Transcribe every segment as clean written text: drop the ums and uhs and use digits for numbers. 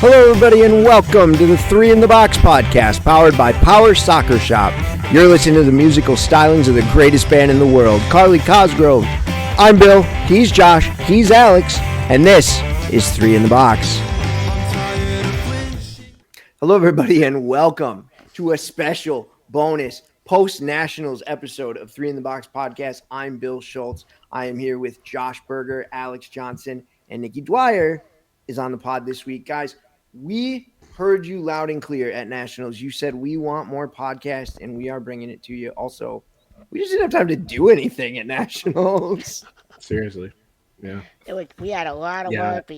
Hello, everybody, and welcome to the Three in the Box podcast, powered by Power Soccer Shop. You're listening to the musical stylings of the greatest band in the world, Carly Cosgrove. I'm Bill, he's Josh, he's Alex, and this is Three in the Box. Hello, everybody, and welcome to a special bonus post-Nationals episode of Three in the Box podcast. I'm Bill Schultz. I am here with Josh Berger, Alex Johnson, and Nikki Dwyer is on the pod this week. Guys, we heard you loud and clear at Nationals. You said we want more podcasts, and we are bringing it to you. Also, we just didn't have time to do anything at Nationals. Seriously. Yeah. We had a lot of work.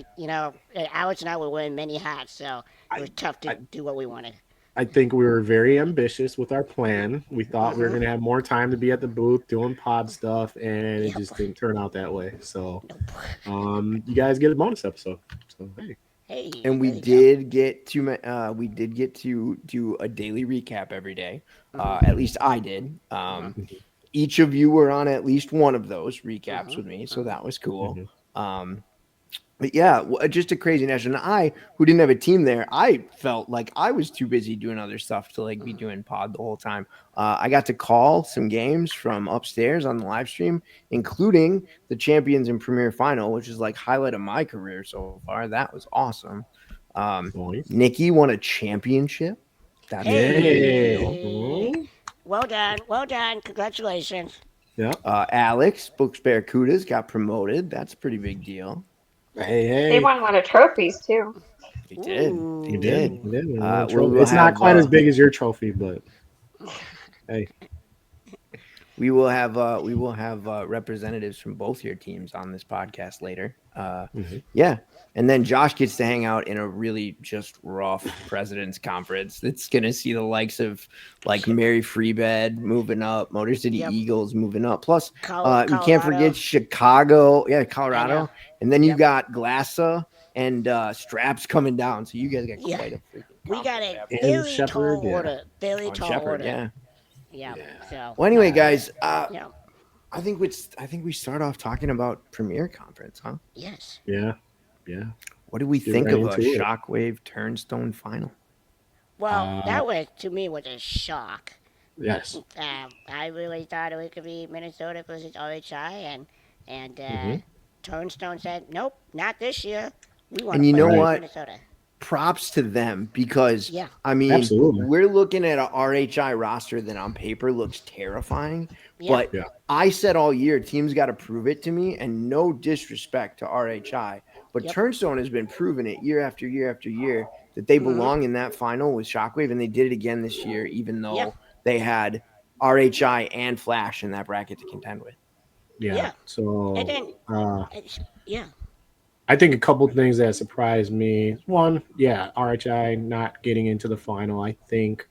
Alex and I were wearing many hats, so it was tough to do what we wanted. I think we were very ambitious with our plan. We thought we were going to have more time to be at the booth doing pod stuff, and it just didn't turn out that way. So, you guys get a bonus episode. So, hey. And we did get to do a daily recap every day. At least I did. Each of you were on at least one of those recaps with me, so that was cool. But yeah, just a crazy National. And I, who didn't have a team there, I felt like I was too busy doing other stuff to be doing pod the whole time. I got to call some games from upstairs on the live stream, including the Champions and Premier Final, which is highlight of my career so far. That was awesome. Nikki won a championship. That's Hey. Well done. Congratulations. Yeah. Alex, Books Barracudas, got promoted. That's a pretty big deal. Hey. They won a lot of trophies too. He did. It's not quite as big as your trophy, but hey. We will have representatives from both your teams on this podcast later. Yeah. And then Josh gets to hang out in a really just rough President's Conference. It's going to see the likes of Mary Freebed moving up, Motor City Eagles moving up. Plus, you can't forget Chicago. Yeah, Colorado. And then you got Glassa and Straps coming down. So you guys got quite a freaking We got a very tall order. Very tall order. Yeah. So, well, anyway, guys, I think we start off talking about Premier Conference, huh? Yes. Yeah. What do we think of a Shockwave Turnstone final? Well, that to me was a shock. Yes. I really thought it could be Minnesota versus RHI, and Turnstone said, nope, not this year. We want to play Minnesota. Props to them because, absolutely. We're looking at an RHI roster that on paper looks terrifying. But I said all year, teams got to prove it to me, and no disrespect to RHI. But Turnstone has been proving it year after year after year that they belong in that final with Shockwave, and they did it again this year, even though they had RHI and Flash in that bracket to contend with. Yeah. So, and then, I think a couple of things that surprised me. One, RHI not getting into the final. I think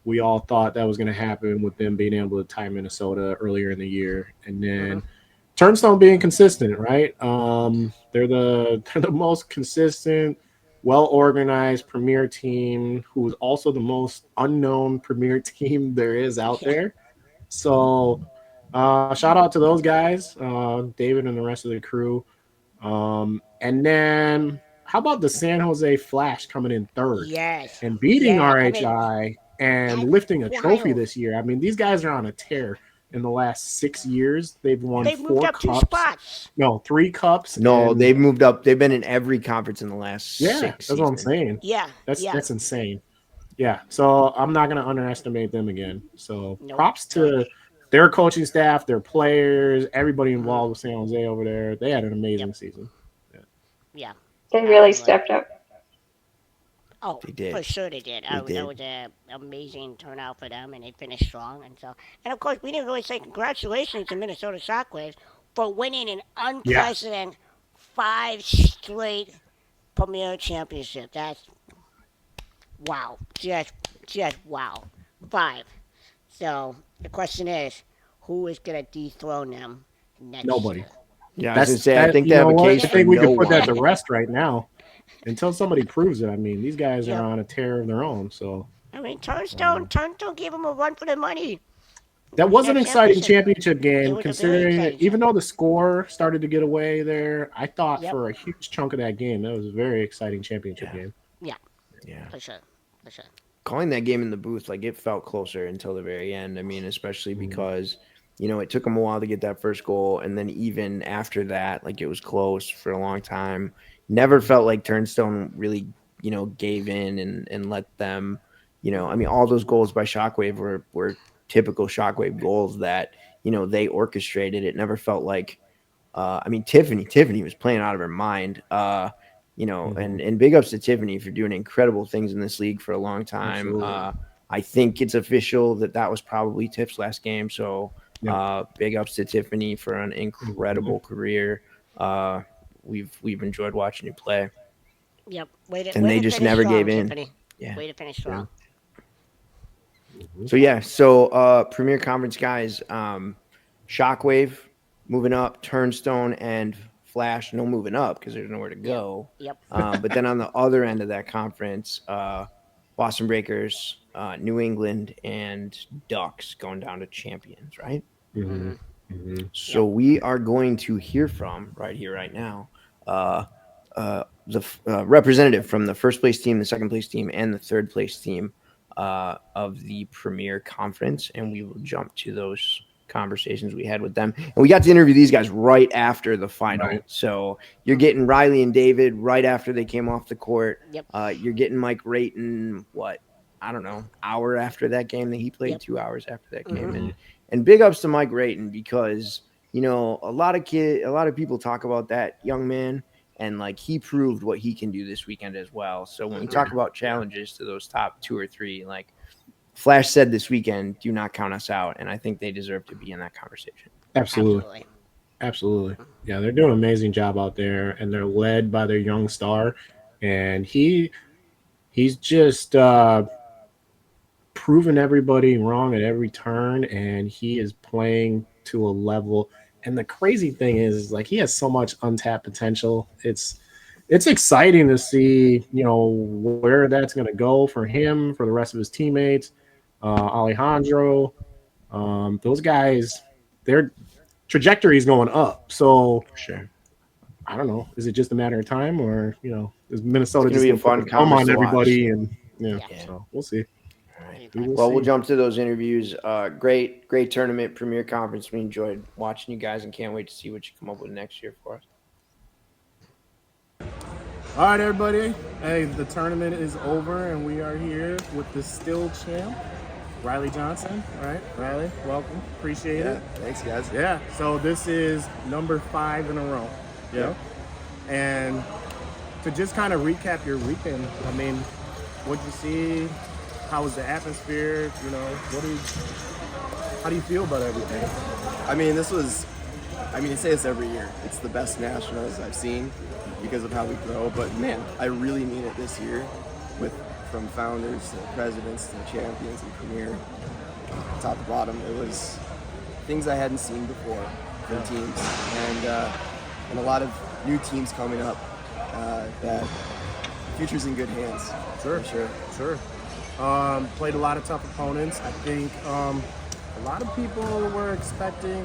we all thought that was going to happen with them being able to tie Minnesota earlier in the year, and then Turnstone being consistent, right? They're the most consistent, well-organized premier team, who is also the most unknown premier team there is out there. So, shout out to those guys, David and the rest of the crew. And then how about the San Jose Flash coming in third? Yes. And beating RHI and lifting a trophy this year. I mean, these guys are on a tear. In the last 6 years, they've won 4 moved up cups. 2 spots. No, 3 cups. No, they've moved up. They've been in every conference in the last 6 that's what I'm saying. Yeah. That's insane. Yeah. So I'm not going to underestimate them again. So props to their coaching staff, their players, everybody involved with San Jose over there. They had an amazing season. Yeah. They really stepped up. Oh, they did. For sure they did. That was an amazing turnout for them, and they finished strong. And of course, we didn't really say congratulations to Minnesota Shockwaves for winning an unprecedented 5 straight Premier Championship. That's wow, just wow, 5. So the question is, who is gonna dethrone them next Nobody. year? Yeah, I think they have a case. I think we could put that to rest right now. Until somebody proves it, I mean, these guys are on a tear of their own. So I mean, Turnstone gave them a run for their money. That was an exciting championship game, considering even though the score started to get away there, I thought for a huge chunk of that game, that was a very exciting championship game. Yeah, Yeah. For sure. For sure. Calling that game in the booth, like it felt closer until the very end. I mean, especially because, it took them a while to get that first goal. And then even after that, like it was close for a long time. Never felt like Turnstone really, gave in and let them, I mean, all those goals by Shockwave were typical Shockwave goals that, they orchestrated. It never felt like, I mean, Tiffany was playing out of her mind. And big ups to Tiffany for doing incredible things in this league for a long time. Absolutely. I think it's official that was probably Tiff's last game. So Yep. big ups to Tiffany for an incredible career. We've enjoyed watching you play. Yep. And Way they to just finish never strong, gave in. Tiffany. Yeah. Way to finish strong. So Premier Conference guys, Shockwave moving up, Turnstone and Flash no moving up because there's nowhere to go. Yep. But then on the other end of that conference, Boston Breakers, New England, and Ducks going down to champions, right? So we are going to hear from right here, right now, the representative from the first place team, the second place team, and the third place team of the Premier Conference, and we will jump to those conversations we had with them. And we got to interview these guys right after the final. Right. So you're getting Riley and David right after they came off the court. Yep. You're getting Mike Raten, I don't know, hour after that game that he played, 2 hours after that game. And big ups to Mike Raten because, a lot of people talk about that young man, and like he proved what he can do this weekend as well. So when we talk about challenges to those top 2 or 3, like Flash said this weekend, do not count us out. And I think they deserve to be in that conversation. Absolutely. Yeah, they're doing an amazing job out there, and they're led by their young star. And he's just proven everybody wrong at every turn, and he is playing to a level. And the crazy thing is like he has so much untapped potential. It's exciting to see, where that's going to go for him, for the rest of his teammates. Alejandro, those guys, their trajectory is going up. So sure, I don't know. Is it just a matter of time, or is Minnesota just going to be a fun come on everybody? Watch. And so we'll see. All right. We'll jump to those interviews. Great tournament, Premier Conference. We enjoyed watching you guys, and can't wait to see what you come up with next year for us. All right, everybody. Hey, the tournament is over, and we are here with the still champ, Riley Johnson. All right, Riley, welcome. Appreciate it. Thanks, guys. Yeah, so this is number 5 in a row. Yeah. And to just kind of recap your weekend, I mean, what'd you see? How was the atmosphere? How do you feel about everything? I mean, I say this every year. It's the best Nationals I've seen because of how we grow. But man, I really mean it this year, from founders to presidents to champions and premier, top to bottom. It was things I hadn't seen before from teams, and a lot of new teams coming up. That future's in good hands. Sure. Played a lot of tough opponents. I think a lot of people were expecting,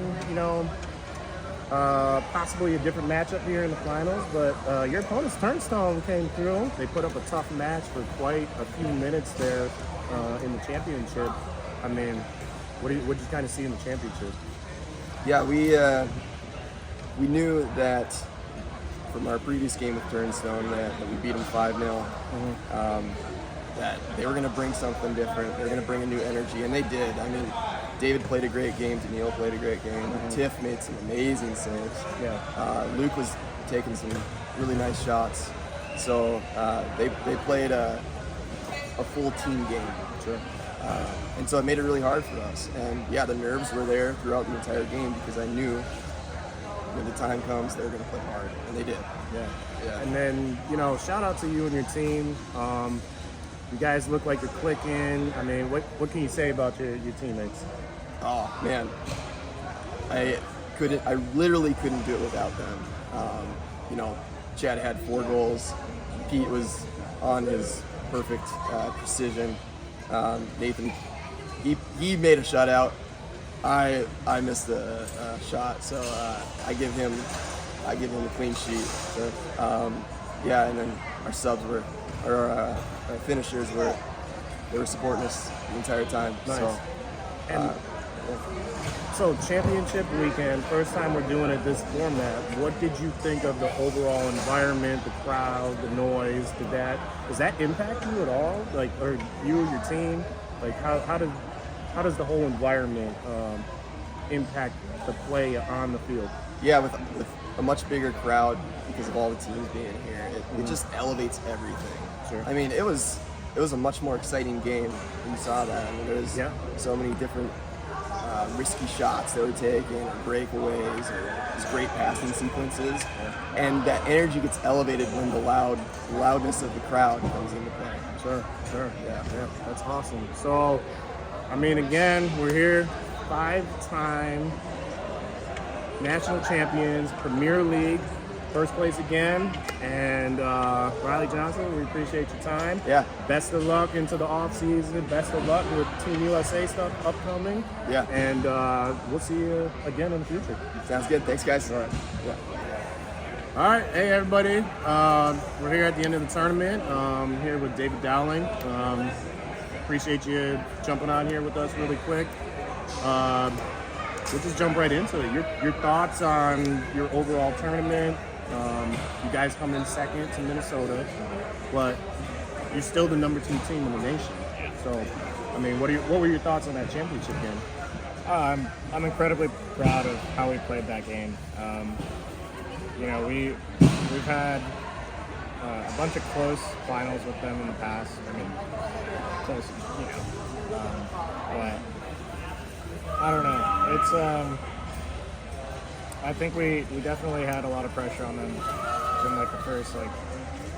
possibly a different matchup here in the finals, but your opponent's Turnstone came through. They put up a tough match for quite a few minutes there in the championship. I mean, what did you kind of see in the championship? Yeah, we knew that from our previous game with Turnstone that we beat them 5-0. That they were going to bring something different. They were going to bring a new energy, and they did. I mean, David played a great game. Daniil played a great game. Tiff made some amazing saves. Yeah. Luke was taking some really nice shots. So they played a full team game. Sure. And so it made it really hard for us. And yeah, the nerves were there throughout the entire game because I knew when the time comes, they were going to play hard, and they did. Yeah. And then, shout out to you and your team. You guys look like you're clicking. I mean, what can you say about your teammates? Oh man, I literally couldn't do it without them. Chad had 4 goals. Pete was on his perfect precision. Nathan, he made a shutout. I missed a shot, so I give him a clean sheet. So, and then our subs were, our finishers were, they were supporting us the entire time. Nice. So, And so championship weekend, first time we're doing it this format. What did you think of the overall environment, the crowd, the noise? Does that impact you at all? Like, or you or your team? Like, how does the whole environment impact the play on the field? yeah, with a much bigger crowd because of all the teams being here, it just elevates everything. Sure. I mean, it was a much more exciting game. You saw that. I mean, there was so many different risky shots that were taken, or breakaways, or just great passing sequences, and that energy gets elevated when the loudness of the crowd comes into play. Sure. Yeah, that's awesome. So, I mean, again, we're here, 5-time national champions, Premier League, first place again, and Riley Johnson, we appreciate your time. Yeah. Best of luck into the off season. Best of luck with Team USA stuff upcoming. Yeah. And we'll see you again in the future. Sounds good. Thanks, guys. All right. Yeah. All right. Hey, everybody. We're here at the end of the tournament. Here with David Dowling. Appreciate you jumping on here with us really quick. We'll just jump right into it. Your thoughts on your overall tournament. You guys come in second to Minnesota, but you're still the number 2 team in the nation. So, I mean, what were your thoughts on that championship game? I'm incredibly proud of how we played that game. You know, we've had a bunch of close finals with them in the past. I mean, close, you know, but I don't know. It's I think we definitely had a lot of pressure on them in like the first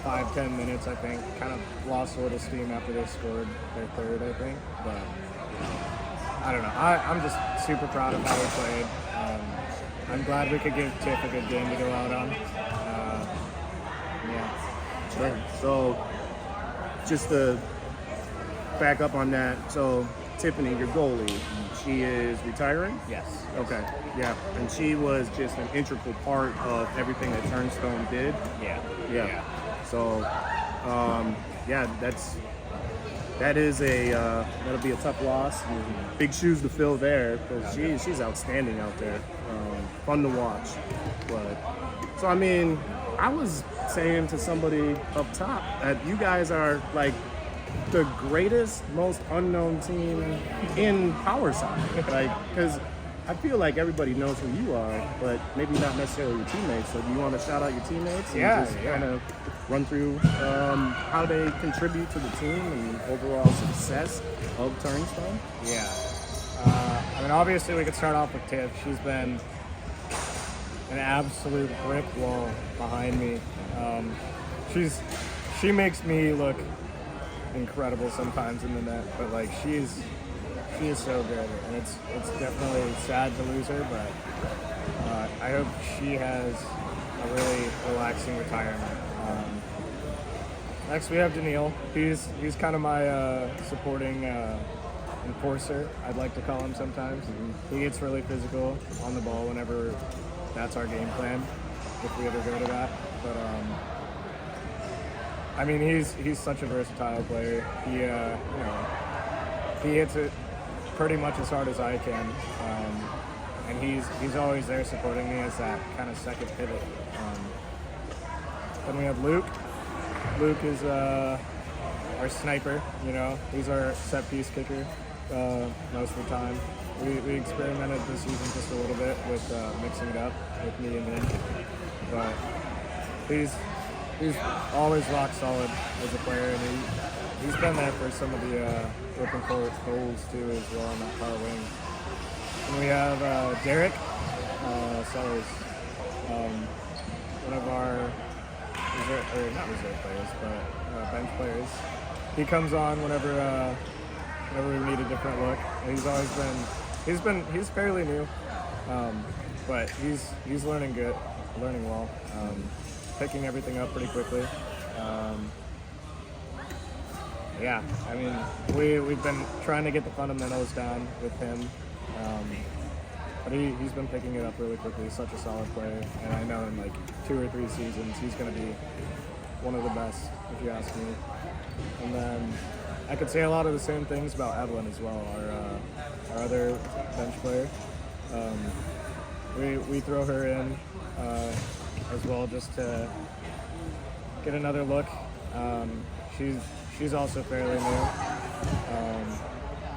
5-10 minutes. I think kind of lost a little steam after they scored their third, I think. But I don't know. I'm just super proud of how we played. I'm glad we could give Tiff a good game to go out on. Yeah. Sure. So, just to back up on that, so Tiffany, your goalie, she is retiring? Yes. Okay, yeah. And she was just an integral part of everything that Turnstone did? Yeah. So, that'll be a tough loss. Big shoes to fill there, because she's outstanding out there. Fun to watch. So, I mean, I was saying to somebody up top that you guys are like the greatest, most unknown team in power soccer. Because I feel like everybody knows who you are, but maybe not necessarily your teammates. So do you want to shout out your teammates and just kind of run through how they contribute to the team and overall success of Turnstone? Yeah. I mean, obviously we could start off with Tiff. She's been an absolute brick wall behind me. She makes me look incredible sometimes in the net, but she is so good, and it's definitely sad to lose her, but I hope she has a really relaxing retirement. Next we have Daniil. He's kind of my supporting enforcer, I'd like to call him sometimes. He gets really physical on the ball whenever that's our game plan, if we ever go to that. But I mean, he's such a versatile player. He hits it pretty much as hard as I can, and he's always there supporting me as that kind of second pivot. Then we have Luke. Luke is our sniper. You know, he's our set piece kicker most of the time. We experimented this season just a little bit with mixing it up with me and him, but he's always rock solid as a player, and he's been there for some of the open goals too as well on that far wing. And we have Derek Sellers, one of our not reserve players, but bench players. He comes on whenever we need a different look. And he's fairly new, but he's learning well. Picking everything up pretty quickly. Yeah, I mean, we've been trying to get the fundamentals down with him, but he's been picking it up really quickly. He's such a solid player, and I know in 2 or 3 seasons he's going to be one of the best, if you ask me. And then I could say a lot of the same things about Evelyn as well, our other bench player. We throw her in as well just to get another look. She's also fairly new,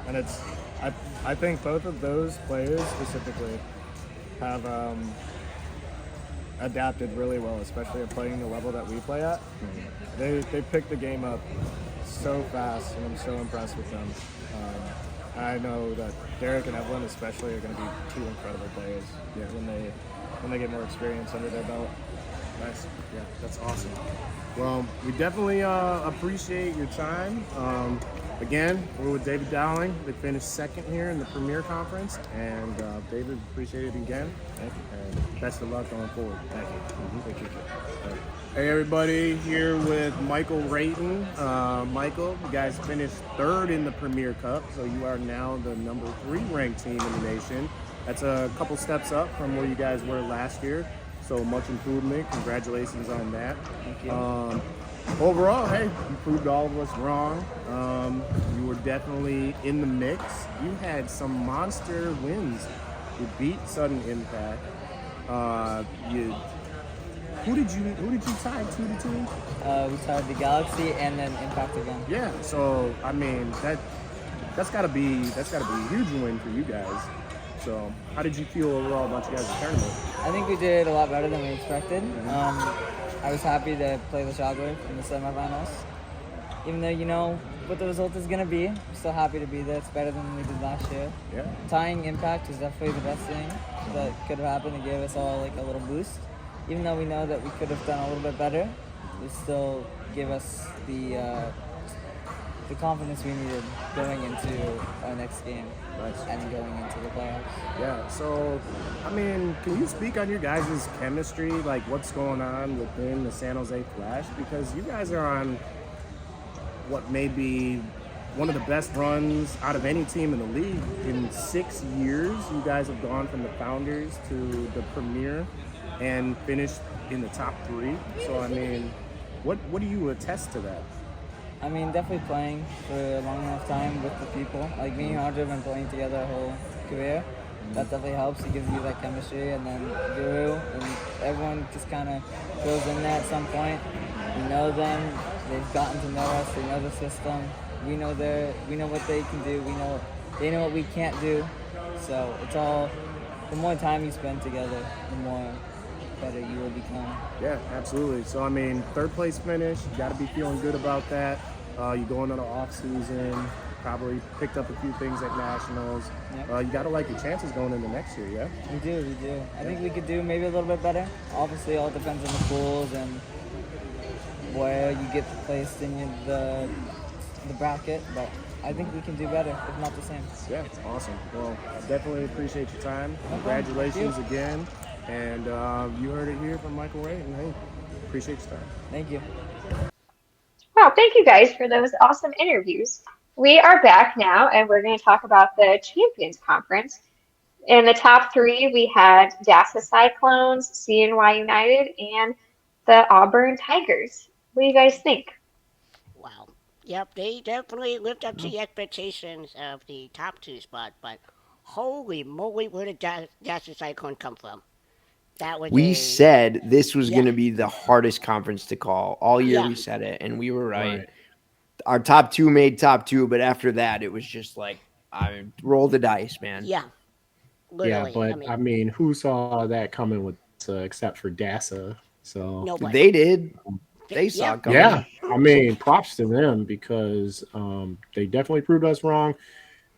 and I think both of those players specifically have adapted really well, especially at playing the level that we play at. They pick the game up so fast, and I'm so impressed with them. I know that Derek and Evelyn especially are going to be two incredible players when they get more experience under their belt. Nice. Yeah, that's awesome. Well, we definitely appreciate your time. Again, we're with David Dalling. They finished second here in the Premier Conference. And David, appreciate it again. Thank you. And best of luck going forward. Thank you. Appreciate you. Hey, everybody, here with Michael Raen. Michael, you guys finished third in the Premier Cup, so you are now the number 3 ranked team in the nation. That's a couple steps up from where you guys were last year. So much improvement. Congratulations on that. Thank you. Overall, hey, you proved all of us wrong. You were definitely in the mix. You had some monster wins. You beat Sudden Impact. Who did you tie 2-2? We tied the Galaxy and then Impact again. Yeah. So I mean that's gotta be a huge win for you guys. So how did you feel overall about you guys' tournament? I think we did a lot better than we expected. I was happy to play the Shockwaves in the semifinals. Even though you know what the result is going to be, I'm still happy to be there. It's better than we did last year. Yeah. Tying Impact was definitely the best thing that could have happened. It gave us all like a little boost. Even though we know that we could have done a little bit better, it still gave us the confidence we needed going into our next game. Nice. And going into the playoffs. Yeah, so, I mean, can you speak on your guys' chemistry, like what's going on within the San Jose Flash? Because you guys are on what may be one of the best runs out of any team in the league. In 6 years, you guys have gone from the Founders to the Premier and finished in the top 3. So, I mean, what do you attest to that? I mean, definitely playing for a long enough time with the people. Like me and Andre have been playing together our whole career. That definitely helps. It gives you that chemistry. And then Guru and everyone just kind of goes in there at some point. We know them. They've gotten to know us. They know the system. We know what they can do. They know what we can't do. So it's all, the more time you spend together, the more better you will become. Yeah, absolutely. So, I mean, third place finish, you got to be feeling good about that. You go into the off season, probably picked up a few things at Nationals. Yep. You got to like your chances going into next year, yeah? We do. I think we could do maybe a little bit better. Obviously, it all depends on the pools and where you get placed in the bracket, but I think we can do better, if not the same. Yeah, it's awesome. Well, I definitely appreciate your time. Congratulations again. And you heard it here from Michael Raen. And hey, appreciate your time. Thank you. Wow, thank you guys for those awesome interviews. We are back now, and we're going to talk about the Champions Conference. In the top 3, we had DASA Cyclones, CNY United, and the Auburn Tigers. What do you guys think? Wow. Yep, they definitely lived up to the expectations of the top 2 spot, but holy moly, where did DASA Cyclone come from? We said this was going to be the hardest conference to call. All year Yeah. we said it, and we were right. Our top 2 made top 2, but after that, it was just like, I roll the dice, man. Yeah. Literally. Yeah, but I mean, who saw that coming with except for DASA? So nobody. They did. They saw it coming. Yeah, I mean, props to them because they definitely proved us wrong.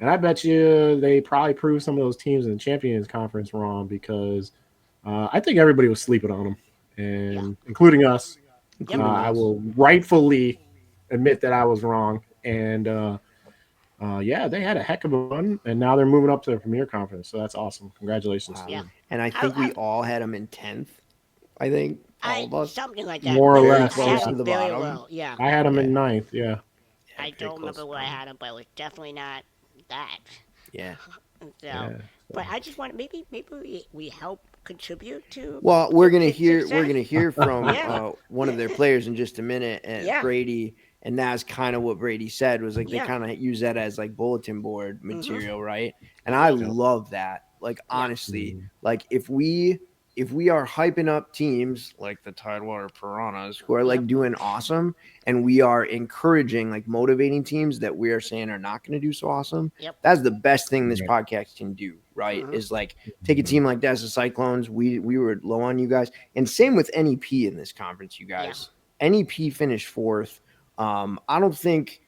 And I bet you they probably proved some of those teams in the Champions Conference wrong because I think everybody was sleeping on them, and including us. I will rightfully admit that I was wrong. And yeah, they had a heck of a run, and now they're moving up to the Premier Conference. So that's awesome. Congratulations to them. And I think we all had them in 10th. I think all of us. Something like that. More or less. Close to the bottom. Low. Yeah. I had them in 9th, yeah. I don't remember where I had them, but it was definitely not that. Yeah. So, but I just want maybe we help contribute to? Well, we're gonna to hear success? from Yeah. one of their players in just a minute, and Yeah. Brady, and that's kind of what Brady said was like they Yeah. kind of use that as like bulletin board material, right? And I Right. love that. Like Yeah. honestly, like if we are hyping up teams like the Tidewater Piranhas who are Yep. like doing awesome, and we are encouraging like motivating teams that we are saying are not going to do so awesome, Yep. that's the best thing this Right. podcast can do, right? Mhm. Is like take a team like that as the Cyclones. We were low on you guys, and same with NEP in this conference. You guys, NEP finished fourth. I don't think.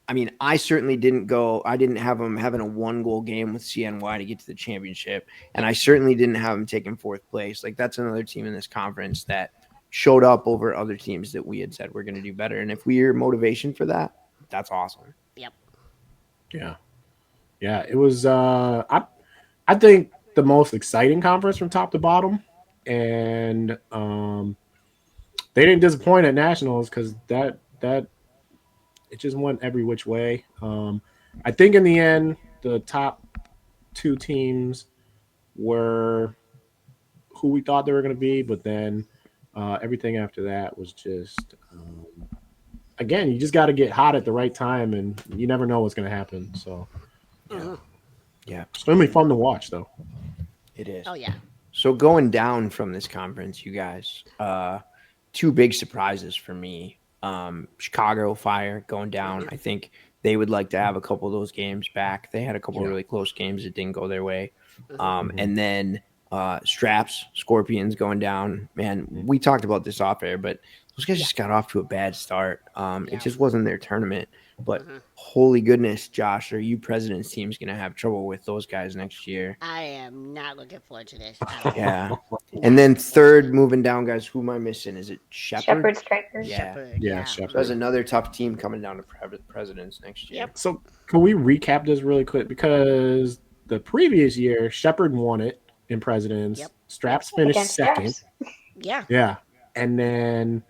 I mean, I certainly didn't go. I didn't have them having a 1-goal game with CNY to get to the championship, and I certainly didn't have them taking fourth place. Like that's another team in this conference that showed up over other teams that we had said we're going to do better. And if we hear motivation for that, that's awesome. Yep. Yeah. It was. I think the most exciting conference from top to bottom, and they didn't disappoint at nationals because that it just went every which way. I think in the end, the top two teams were who we thought they were going to be, but then everything after that was just again, you just got to get hot at the right time, and you never know what's going to happen. So Yeah, it's going to be fun to watch, though. it is. Oh yeah. So going down from this conference, you guys, two big surprises for me. Chicago Fire going down. I think they would like to have a couple of those games back. They had a couple of really close games that didn't go their way. And then Straps, Scorpions going down. Man, we talked about this off air, but those guys just got off to a bad start. It just wasn't their tournament. But holy goodness, Josh, are you President's team's going to have trouble with those guys next year? I am not looking forward to this at all. Yeah. And then third, moving down, guys, who am I missing? Is it Shepherd? Shepherd Strikers. Yeah. Shepherd. Yeah, So Shepherd. there's another tough team coming down to Presidents next year. Yep. So can we recap this really quick? Because the previous year, Shepherd won it in Presidents. Yep. Straps finished Against second. Straps. Yeah. Yeah, and then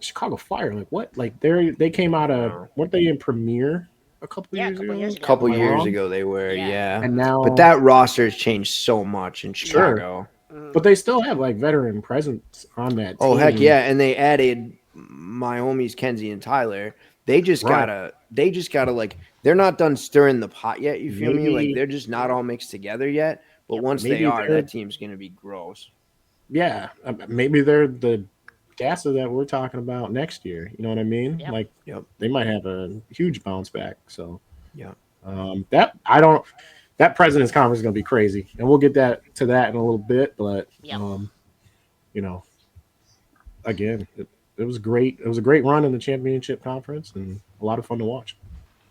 Chicago Fire, like what? Like they came out of weren't they in Premier a couple Yeah, a years couple ago? years A ago. couple Am I years wrong? ago they were, yeah. And now, But that roster has changed so much in Chicago. but they still have like veteran presence on that team. Oh heck yeah! And they added my homies Kenzie and Tyler. They just Right. gotta like they're not done stirring the pot yet. You feel me? Like Maybe- they're just not all mixed together yet. But once they Maybe are, they're- that team's gonna be gross. Yeah, maybe they're the Gassa that we're talking about next year. You know what I mean? Yep. Like, Yep. they might have a huge bounce back. So, Yeah. that President's Conference is going to be crazy, and we'll get to that in a little bit. But, Yep. you know, again, it was great. It was a great run in the championship conference, and a lot of fun to watch.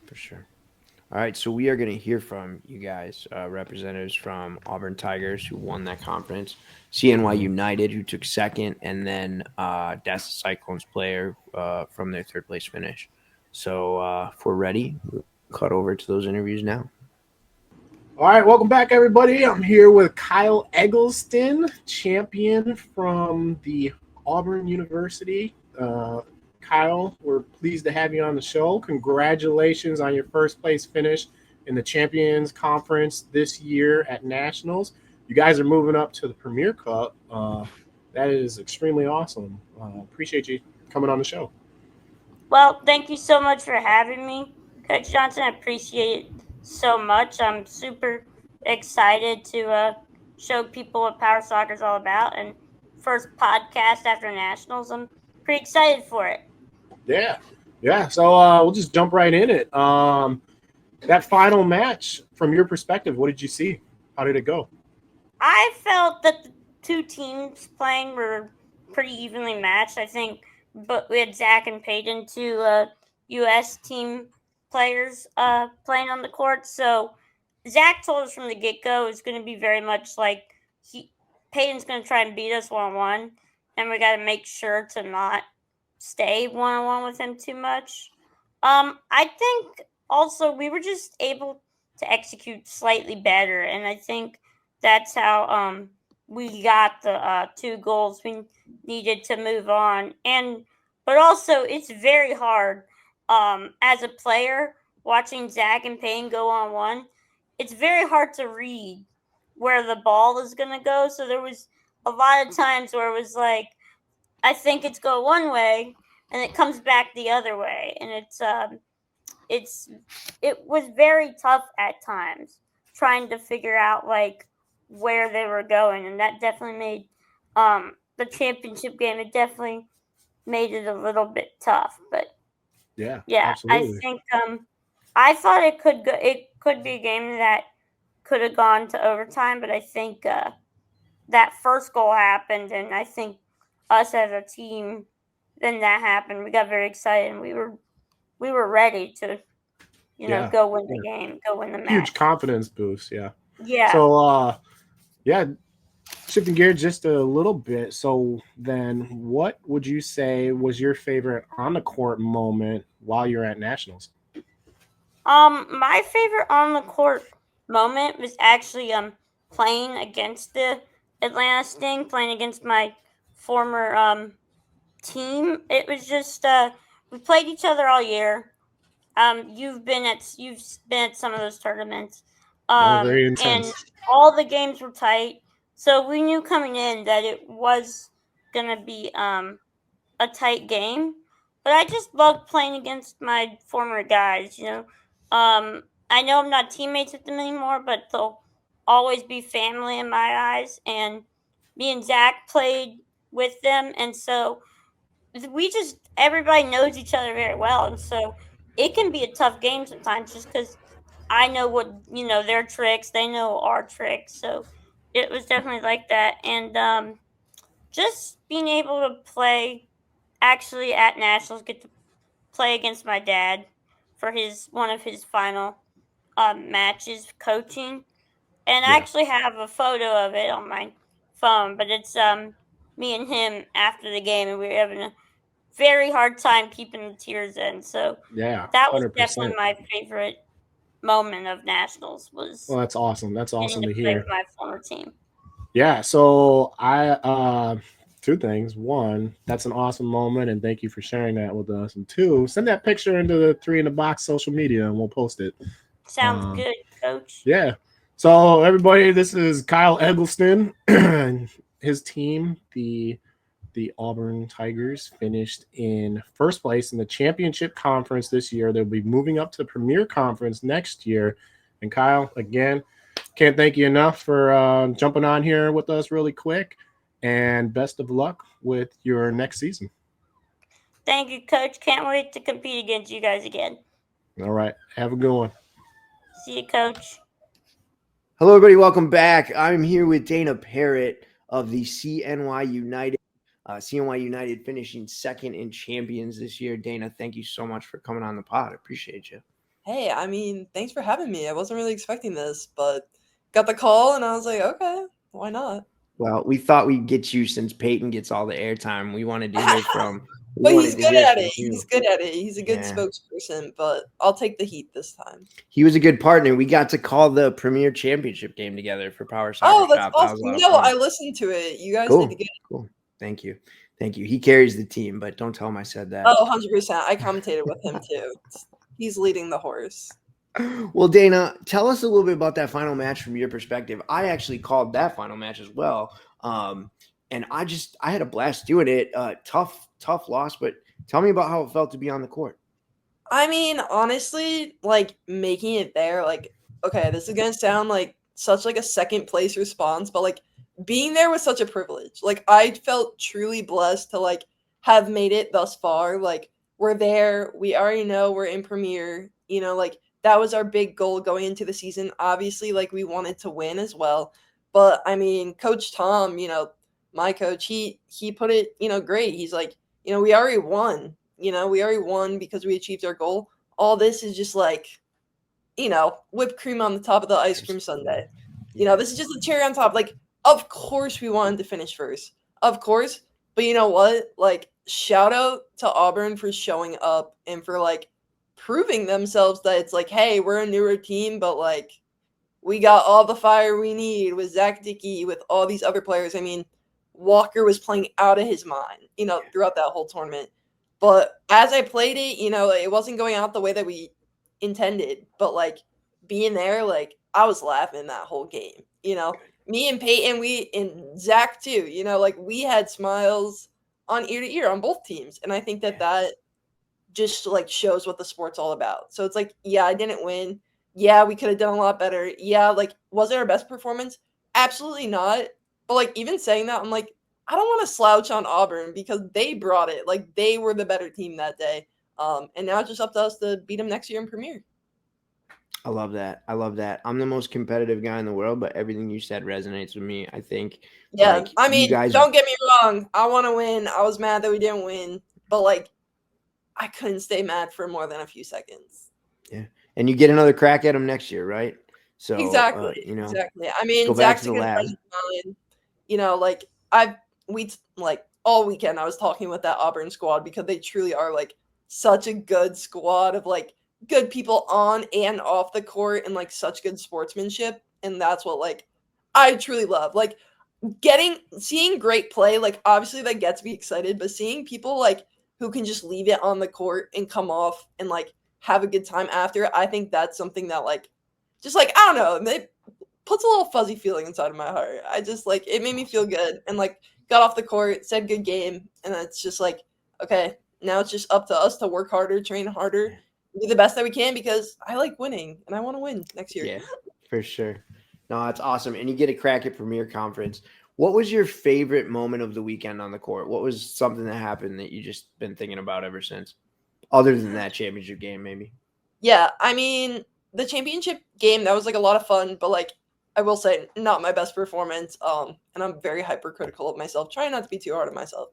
For sure. All right, so we are going to hear from you guys, representatives from Auburn Tigers who won that conference, CNY United who took second, and then Dassa Cyclones player from their third place finish. So if we're ready, we'll cut over to those interviews now. All right, welcome back, everybody. I'm here with Kyle Eggleston, champion from the Auburn University. Kyle, we're pleased to have you on the show. Congratulations on your first place finish in the Champions Conference this year at Nationals. You guys are moving up to the Premier Cup. That is extremely awesome. Appreciate you coming on the show. Well, thank you so much for having me, Coach Johnson. I appreciate it so much. I'm super excited to show people what Power Soccer is all about. And first podcast after Nationals, I'm pretty excited for it. Yeah. So we'll just jump right in it. That final match, from your perspective, what did you see? How did it go? I felt that the two teams playing were pretty evenly matched. I think, but we had Zach and Peyton, two U.S. team players playing on the court. So Zach told us from the get-go it's going to be very much like Peyton's going to try and beat us one-on-one, and we got to make sure to not stay one-on-one with him too much. I think also we were just able to execute slightly better, and I think that's how we got the 2 goals we needed to move on. But also it's very hard as a player watching Zach and Payne go on one. It's very hard to read where the ball is going to go. So there was a lot of times where it was like, I think it's go one way and it comes back the other way. And it was very tough at times trying to figure out like where they were going. And that definitely made the championship game, it definitely made it a little bit tough. But Yeah, yeah, absolutely. I think I thought it could go. It could be a game that could have gone to overtime, but I think that first goal happened, and I think us as a team, then that happened. We got very excited, and we were ready to, Yeah. go win the game, go win the Huge match. confidence boost. Yeah. Yeah. So, yeah, shifting gears just a little bit. So then, what would you say was your favorite on the court moment while you're at nationals? My favorite on the court moment was actually playing against the Atlanta Sting, playing against my former team. It was just we played each other all year. You've been at some of those tournaments, Yeah, very and intense. all the games were tight. So we knew coming in that it was gonna be a tight game. But I just loved playing against my former guys. I know I'm not teammates with them anymore, but they'll always be family in my eyes. And me and Zach played with them, and so we just everybody knows each other very well, and so it can be a tough game sometimes just because I know what their tricks, they know our tricks, so it was definitely like that, and just being able to play actually at nationals, get to play against my dad for his one of his final matches coaching, and I Yeah. actually have a photo of it on my phone, but it's me and him after the game, and we were having a very hard time keeping the tears in. So Yeah. that was 100%. definitely my favorite moment of nationals was Well, that's awesome. That's getting awesome to to play with hear. my former team. Yeah. So two things. One, that's an awesome moment, and thank you for sharing that with us. And two, send that picture into the Three in the Box social media, and we'll post it. Sounds good, Coach. Yeah. So everybody, this is Kyle Eggleston and his team, the Auburn Tigers, finished in first place in the championship conference this year. They'll be moving up to the Premier Conference next year. And Kyle, again, can't thank you enough for jumping on here with us really quick. And best of luck with your next season. Thank you, Coach. Can't wait to compete against you guys again. All right. Have a good one. See you, Coach. Hello, everybody. Welcome back. I'm here with Dana Parrott of the CNY United. CNY United finishing second in champions this year. Dana, thank you so much for coming on the pod. I appreciate you. Hey, I mean, thanks for having me. I wasn't really expecting this, but got the call and I was like, okay, why not? Well, we thought we'd get you since Peyton gets all the airtime. We wanted to hear from. But he's good at it. He's good at it. He's a good Yeah. spokesperson, but I'll take the heat this time. He was a good partner. We got to call the Premier Championship game together for Power Soccer Oh, that's Shop. awesome. That was No, fun. I listened to it. You guys Cool. did good. Cool. Thank you. Thank you. He carries the team, but don't tell him I said that. Oh, 100%. I commentated with him too. He's leading the horse. Well, Dana, tell us a little bit about that final match from your perspective. I actually called that final match as well. And I had a blast doing it. Tough loss, but tell me about how it felt to be on the court. I mean, honestly, like making it there, like, okay, this is gonna sound like such like a second place response, but like being there was such a privilege. Like I felt truly blessed to like have made it thus far. Like we're there, we already know we're in Premier, like that was our big goal going into the season. Obviously, like we wanted to win as well. But I mean, Coach Tom, my coach, he put it, great. He's like, we already won. We already won because we achieved our goal. All this is just like, whipped cream on the top of the ice cream sundae. This is just a cherry on top. Like, of course we wanted to finish first. Of course. But you know what? Like, shout out to Auburn for showing up and for, like, proving themselves that it's like, hey, we're a newer team, but, like, we got all the fire we need with Zach Dickey, with all these other players. I mean, Walker was playing out of his mind, throughout that whole tournament. But as I played it, it wasn't going out the way that we intended. But, like, being there, like, I was laughing that whole game. Me and Peyton, and Zach too. Like we had smiles on ear to ear on both teams, and I think that just like shows what the sport's all about. So it's like, yeah, I didn't win. Yeah, we could have done a lot better. Yeah, like was it our best performance? Absolutely not. But like even saying that, I'm like, I don't want to slouch on Auburn because they brought it. Like they were the better team that day. And now it's just up to us to beat them next year in Premier. I love that. I love that. I'm the most competitive guy in the world, but everything you said resonates with me. I think, Yeah, like, I mean, you guys, don't get me wrong. I want to win. I was mad that we didn't win, but like, I couldn't stay mad for more than a few seconds. yeah, and you get another crack at them next year, right? So, Exactly. Exactly. I mean, go back Zach's to a the good lab. friend of mine. Like like all weekend I was talking with that Auburn squad because they truly are like such a good squad of like good people on and off the court and like such good sportsmanship, and that's what like I truly love. Like seeing great play, like obviously that gets me excited, but seeing people like who can just leave it on the court and come off and like have a good time after, I think that's something that like just like I don't know, it puts a little fuzzy feeling inside of my heart. I just like it made me feel good and like got off the court, said good game, and it's just like okay, now it's just up to us to work harder, train harder, do the best that we can because I like winning and I want to win next year. Yeah, for sure. No, that's awesome. And you get a crack at Premier Conference. What was your favorite moment of the weekend on the court? What was something that happened that you just been thinking about ever since? Other than that championship game, maybe. Yeah, I mean, the championship game, that was like a lot of fun, but like I will say not my best performance. And I'm very hypercritical of myself, trying not to be too hard on myself.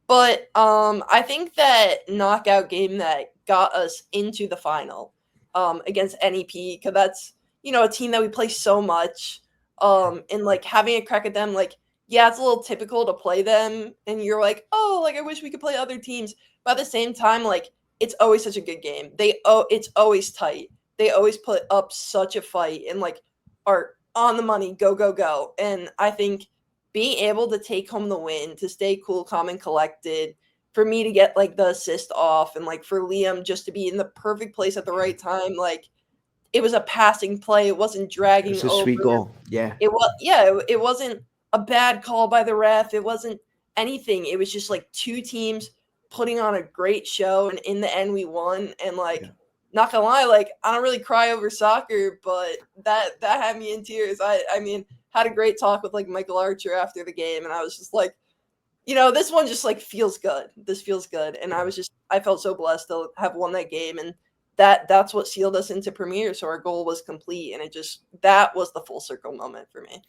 But I think that knockout game that got us into the final against NEP, because that's a team that we play so much. And like having a crack at them, like yeah, it's a little typical to play them, and you're like, oh, like I wish we could play other teams. But at the same time, like it's always such a good game. It's always tight. They always put up such a fight and like are on the money, go go go. And I think being able to take home the win, to stay cool, calm, and collected, for me to get like the assist off, and like for Liam just to be in the perfect place at the right time, like it was a passing play. It wasn't dragging It's a over. sweet goal. Yeah. It wasn't a bad call by the ref. It wasn't anything. It was just like two teams putting on a great show, and in the end we won. And like not gonna lie, like I don't really cry over soccer, but that had me in tears. I mean, had a great talk with like Michael Archer after the game, and I was just like, this one just like feels good. This feels good. And I felt so blessed to have won that game, and that's what sealed us into Premier. So our goal was complete, and that was the full circle moment for me.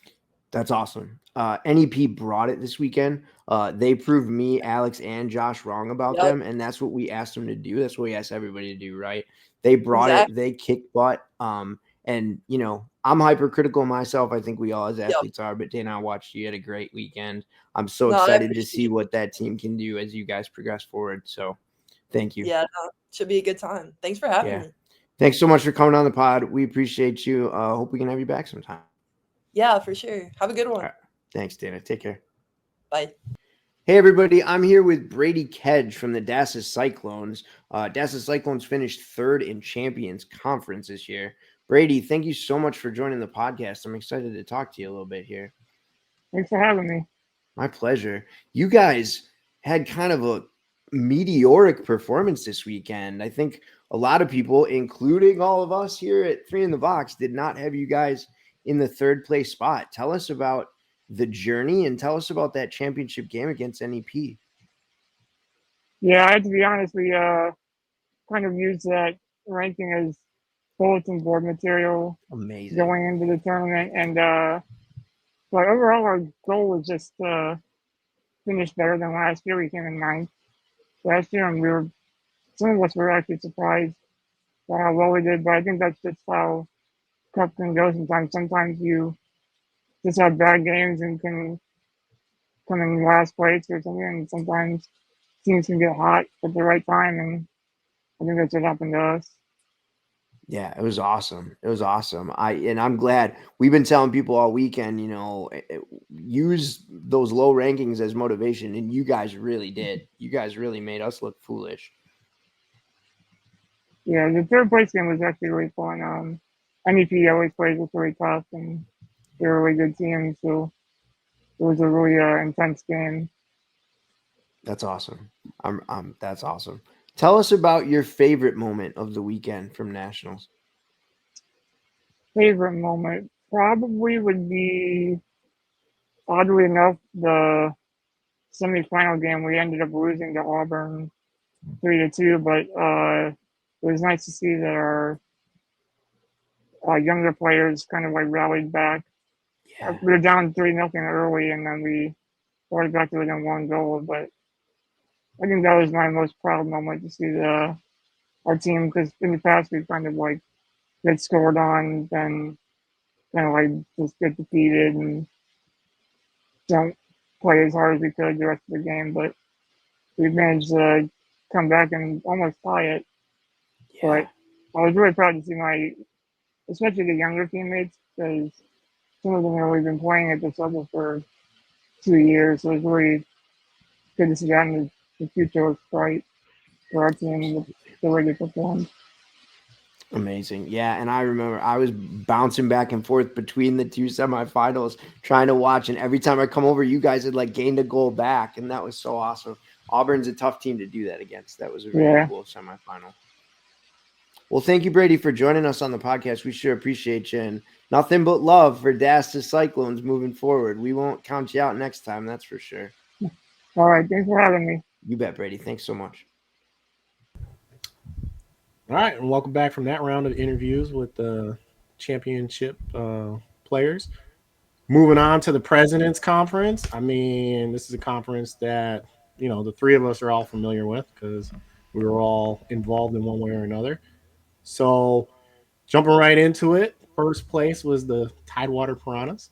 That's awesome. NEP brought it this weekend. They proved me, Alex, and Josh wrong about them, and that's what we asked them to do. That's what we asked everybody to do, right? They brought it. They kicked butt. And I'm hypercritical myself. I think we all as athletes are. But Dana, I watched you. Had a great weekend. I'm so excited to see what that team can do as you guys progress forward. So, thank you. Yeah, should be a good time. Thanks for having me. Thanks so much for coming on the pod. We appreciate you. Hope we can have you back sometime. Yeah, for sure. Have a good one. Right. Thanks, Dana. Take care. Bye. Hey, everybody. I'm here with Brady Kedge from the Dassus Cyclones. Dassus Cyclones finished third in Champions Conference this year. Brady, thank you so much for joining the podcast. I'm excited to talk to you a little bit here. Thanks for having me. My pleasure. You guys had kind of a meteoric performance this weekend. I think a lot of people, including all of us here at 3 in the Box, did not have you guys in the third place spot. Tell us about the journey and tell us about that championship game against NEP. Yeah, I have to be honest, we kind of used that ranking as bulletin board material. Amazing. Going into the tournament. And but overall our goal was just finish better than last year. We came in ninth last year, and some of us were actually surprised by how well we did, but I think that's just how cup can go sometimes. Sometimes you just have bad games and can come in last place or something, and sometimes teams can get hot at the right time, and I think that's what happened to us. Yeah, it was awesome. It was awesome. I'm glad. We've been telling people all weekend, use those low rankings as motivation, and you guys really did. You guys really made us look foolish. Yeah, the third place game was actually really fun. NEP always plays us really tough, and they're a really good team. So it was a really intense game. That's awesome. That's awesome. Tell us about your favorite moment of the weekend from nationals. Favorite moment probably would be, oddly enough, the semifinal game. We ended up losing to Auburn 3-2, but it was nice to see that our younger players kind of like rallied back. Yeah. We were down 3-0 early, and then we brought it back to within one goal. But I think that was my most proud moment to see our team, because in the past we kind of like get scored on, then kind of like just get defeated and don't play as hard as we could the rest of the game. But we managed to come back and almost tie it. Yeah. But I was really proud to see especially the younger teammates, because some of them have only been playing at this level for 2 years. So it was really good to see that, and the future was bright for our team, the way they performed. Amazing. Yeah. And I remember I was bouncing back and forth between the two semifinals trying to watch. And every time I come over, you guys had like gained a goal back. And that was so awesome. Auburn's a tough team to do that against. That was a very cool semifinal. Well, thank you, Brady, for joining us on the podcast. We sure appreciate you. And nothing but love for Das's Cyclones moving forward. We won't count you out next time, that's for sure. All right. Thanks for having me. You bet, Brady. Thanks so much. All right, and welcome back from that round of interviews with the championship players. Moving on to the President's Conference. I mean, this is a conference that, the three of us are all familiar with because we were all involved in one way or another. So, jumping right into it, first place was the Tidewater Piranhas.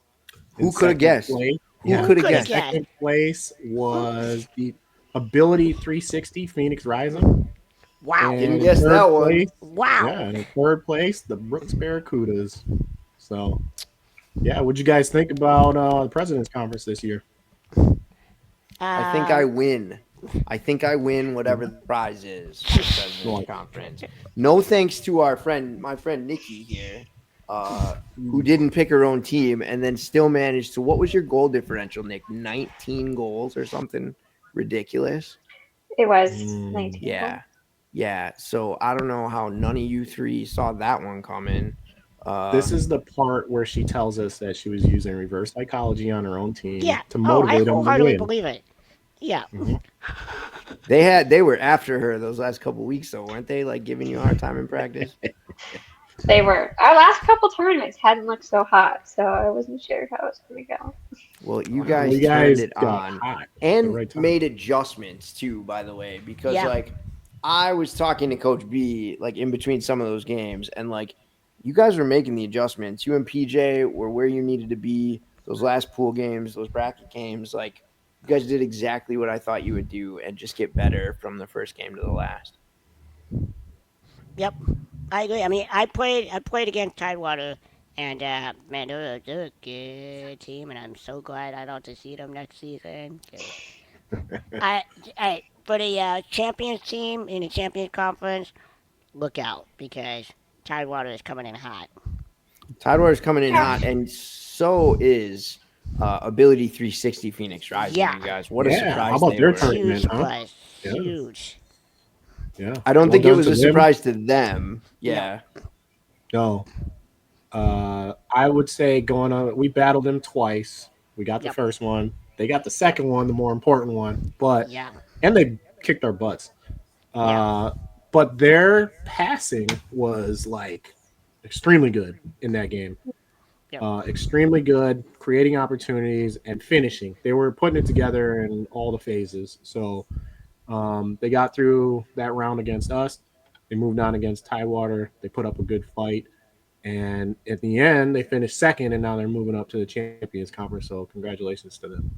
Who could have guessed? Who could have guessed? Second place was the Ability 360 Phoenix Rising. Wow. Didn't guess that one. Wow. Yeah, and in third place, the Brooks Barracudas. So, yeah, what'd you guys think about the President's Conference this year? I think I win. I think I win whatever the prize is for the President's Conference. No thanks to my friend Nikki here, who didn't pick her own team and then still managed to. What was your goal differential, Nick? 19 goals or something ridiculous? It was 19 Yeah. goals. Yeah. So I don't know how none of you three saw that one coming. This is the part where she tells us that she was using reverse psychology on her own team to I motivate them to wholeheartedly win. believe it. Yeah. They were after her those last couple weeks though, weren't they? Like giving you a hard time in practice. They were. Our last couple tournaments hadn't looked so hot, so I wasn't sure how it was going to go. Well, you guys turned it on and right made adjustments too, by the way, because like I was talking to Coach B like in between some of those games, and like you guys were making the adjustments. You and PJ were where you needed to be. Those last pool games, those bracket games, like you guys did exactly what I thought you would do, and just get better from the first game to the last. Yep, I agree. I mean, I played against Tidewater, and man, they're a good team, and I'm so glad I don't have to see them next season. For the champions team in the champions conference, look out because Tidewater is coming in hot. Tidewater's coming in hot, and so is Ability 360 Phoenix Rising. Yeah. You guys, what a surprise! How about they their were. tournament? Huge surprise. Huge. Yeah. I don't think it done was to a them. surprise to them. Yeah. No. I would say going on, we battled them twice. We got the first one. They got the second one, the more important one. But and they kicked our butts. But their passing was like extremely good in that game. Extremely good, creating opportunities and finishing. They were putting it together in all the phases. So they got through that round against us. They moved on against Tidewater. They put up a good fight. And at the end, they finished second, and now they're moving up to the Champions Conference. So congratulations to them.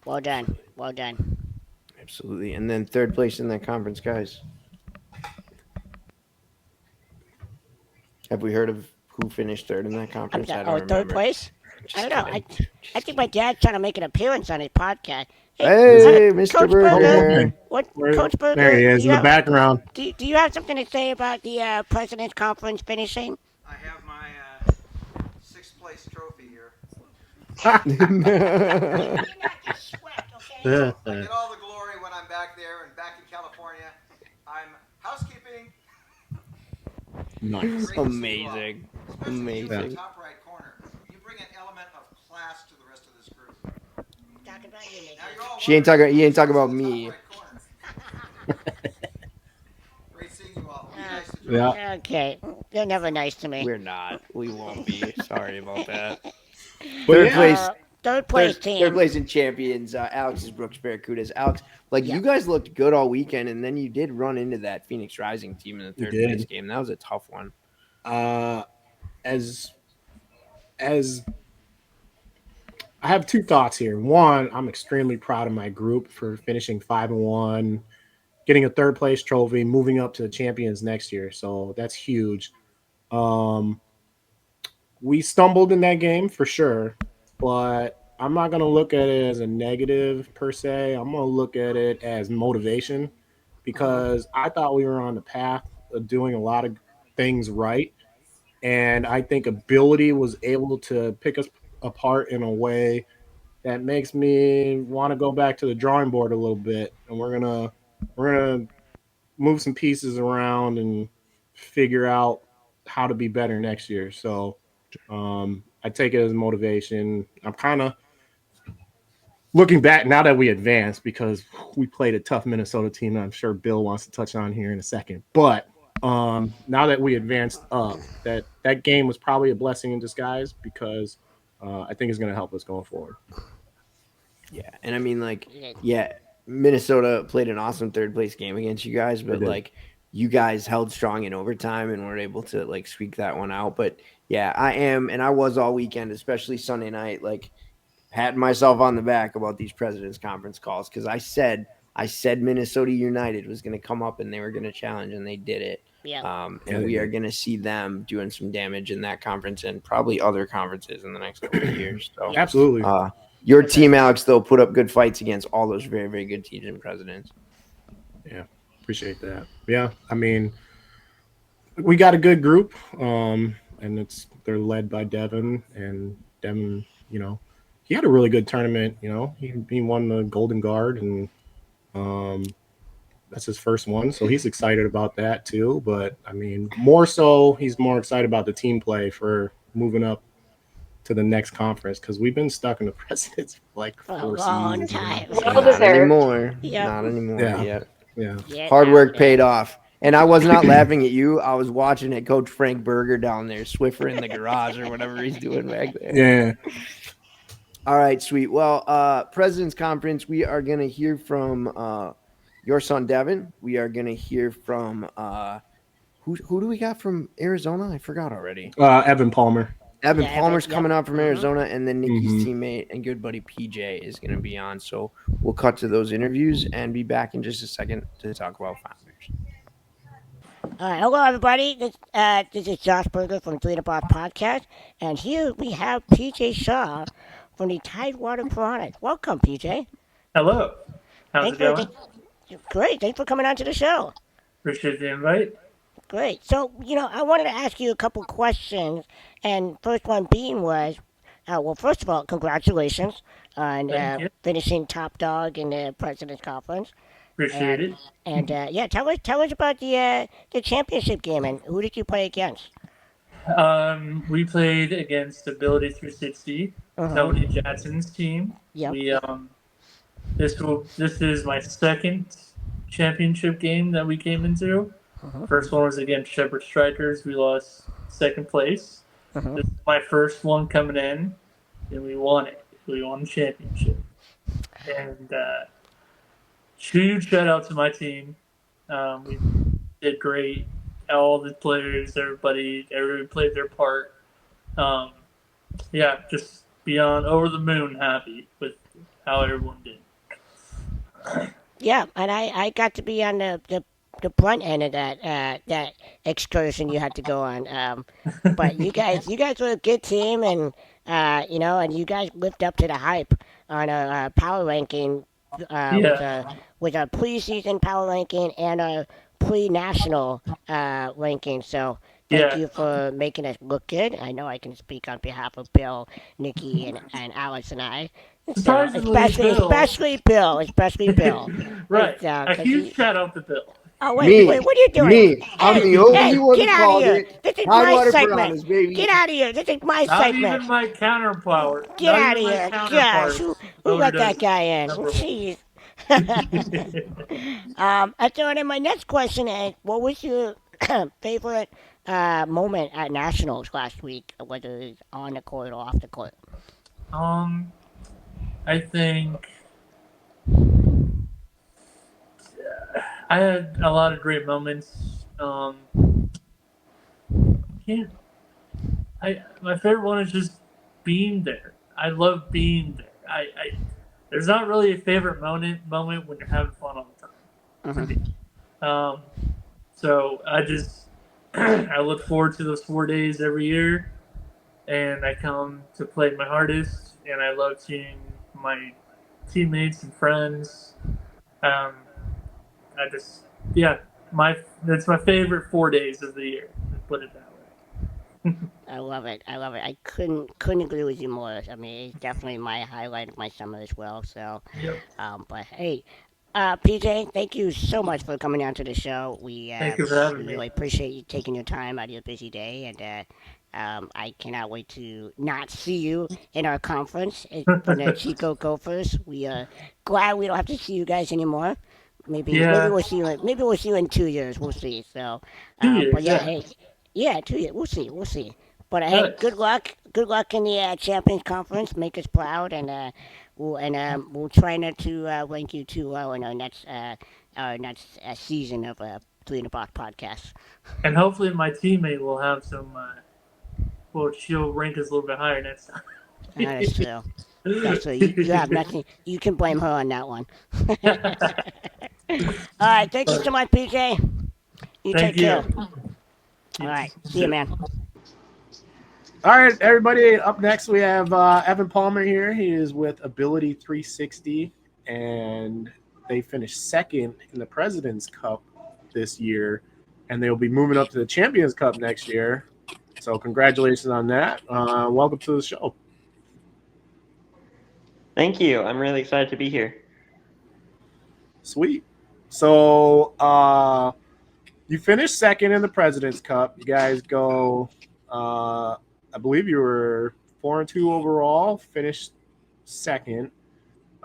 Well done. Well done. Absolutely. And then third place in that conference, guys. Have we heard of who finished third in that conference? I don't remember. Third place? I don't know. I think my dad's trying to make an appearance on his podcast. Hey, Mr. Coach Burger. Coach Burger? There he is in the background. Do you have something to say about the President's Conference finishing? I Let me not get swept, okay? I get all the glory when I'm back there and back in California. I'm housekeeping. Nice. Great to see you all, Amazing. especially you in the Amazing. top right corner. You bring an element of class to the rest of this group. Talk about you, Nikki. Now you're all She ain't wondering talking. He who ain't talking sits about in the top me. right corner. Great seeing you all. Be nice to Yeah. George. Okay, you're never nice to me. We're not. We won't be. Sorry about that. But Third yeah, place. Third place Third team. place in champions. Alex's Brooks Barracudas. Alex, like Yeah. you guys looked good all weekend, and then you did run into that Phoenix Rising team in the we third place did. game. That was a tough one. Uh, as as I have two thoughts here. One, I'm extremely proud of my group for finishing 5-1, getting a third place trophy, moving up to the champions next year. So that's huge. Um, we stumbled in that game for sure, but I'm not going to look at it as a negative per se. I'm going to look at it as motivation because I thought we were on the path of doing a lot of things right. And I think ability was able to pick us apart in a way that makes me want to go back to the drawing board a little bit. And we're gonna move some pieces around and figure out how to be better next year. So I take it as motivation. I'm kind of looking back now that we advanced because we played a tough Minnesota team. I'm sure Bill wants to touch on here in a second. But now that we advanced up, that game was probably a blessing in disguise because I think it's going to help us going forward. Yeah, and I mean, like, yeah, Minnesota played an awesome third place game against you guys, but like, you guys held strong in overtime and were able to like squeak that one out. But yeah, I am, and I was all weekend, especially Sunday night, like patting myself on the back about these President's Conference calls because I said Minnesota United was going to come up and they were going to challenge, and they did it. Yeah. And we are going to see them doing some damage in that conference and probably other conferences in the next couple of years. So, Absolutely. Your team, Alex, though, put up good fights against all those very, very good teams and Presidents. Yeah, appreciate that. Yeah, I mean, we got a good group, and they're led by Devin, and Devin, he had a really good tournament. He won the Golden Guard, and that's his first one, so he's excited about that too. But I mean, more so, he's more excited about the team play for moving up to the next conference because we've been stuck in the Presidents for like For a 4 long seasons. time. Well Not deserved. anymore. Yep. Not anymore. Yeah. Get Hard out work there. paid off. And I was not laughing at you. I was watching at Coach Frank Berger down there, Swiffer in the garage or whatever he's doing back there. Yeah. All right, sweet. Well, President's Conference, we are going to hear from your son, Devin. We are going to hear from who do we got from Arizona? I forgot already. Evan Palmer. Evan Yeah, Palmer's Evan, coming yep. out from Arizona, and then Nikki's Mhm. teammate and good buddy PJ is going to be on. So we'll cut to those interviews and be back in just a second to talk about Founders. All right, hello everybody. This is Josh Berger from Three to Boss Podcast, and here we have PJ Shaw from the Tidewater Piranhas. Welcome, PJ. Hello. How's it going? Great. Thanks for coming on to the show. Appreciate the invite. Great. So, I wanted to ask you a couple questions, and first one being was, well, first of all, congratulations on Thank you. finishing top dog in the President's Conference. Appreciate it. And yeah, tell us about the championship game and who did you play against? We played against Ability 360, Tony Jackson's team. Yep. We this is my second championship game that we came into. First one was against Shepherd Strikers. We lost second place. This is my first one coming in, and we won it. We won the championship. And huge shout out to my team. We did great. All the players, everybody played their part. Yeah, just beyond over the moon happy with how everyone did. Yeah, and I got to be on the front end of that excursion you had to go on. But you guys were a good team, and and you guys lived up to the hype on a power ranking with a preseason power ranking and a pre-national ranking. So Thank Yeah. you for making us look good. I know I can speak on behalf of Bill, Nikki, and Alex and I. So Surprisingly, Bill. especially Bill. Right. A Because huge he. shout out to Bill. Oh wait, Me, what are you doing? me. I'm Hey, the only hey, one get that out of called here! it. This is my Tidewater segment. Piranhas, baby. Get out of here! This is my Not segment. even my counterpart. Get Not out even of my here! Gosh, counterpart who let voted that us guy in? number Jeez. one. I thought, and my next question is, what was your favorite moment at nationals last week, whether it's on the court or off the court? I think I had a lot of great moments. Can't my favorite one is just being there. I love being there. There's not really a favorite moment when you're having fun all the time for me. Um, so I just I look forward to those 4 days every year, and I come to play my hardest, and I love seeing my teammates and friends. Um, I just yeah, my that's my favorite 4 days of the year. Let's put it that way. I love it. I love it. I couldn't agree with you more. I mean, it's definitely my highlight of my summer as well. So, Yep. but hey, PJ, thank you so much for coming down to the show. Thank you for having We me. really appreciate you taking your time out of your busy day, and I cannot wait to not see you in our conference from the Chico Gophers. We are glad we don't have to see you guys anymore. Maybe Yeah, maybe we'll see you in 2 years. We'll see. So, two but years. yeah, Yeah. hey, yeah, 2 years. We'll see. But hey, Nice. good luck in the Champions Conference. Make us proud, and we'll try not to rank you too low in our next season of Three in the Box podcast. And hopefully my teammate will have some. Well, she'll rank us a little bit higher next time. That's true. That's true. You have nothing. You can blame her on that one. All right. Thank you so much, PJ. You Thank take care. you. All right. See you, man. All right, everybody. Up next, we have Evan Palmer here. He is with Ability 360, and they finished second in the President's Cup this year, and they'll be moving up to the Champions Cup next year. So, congratulations on that. Welcome to the show. Thank you. I'm really excited to be here. Sweet. So, you finished second in the President's Cup. You guys go. I believe you were 4-2 overall. Finished second.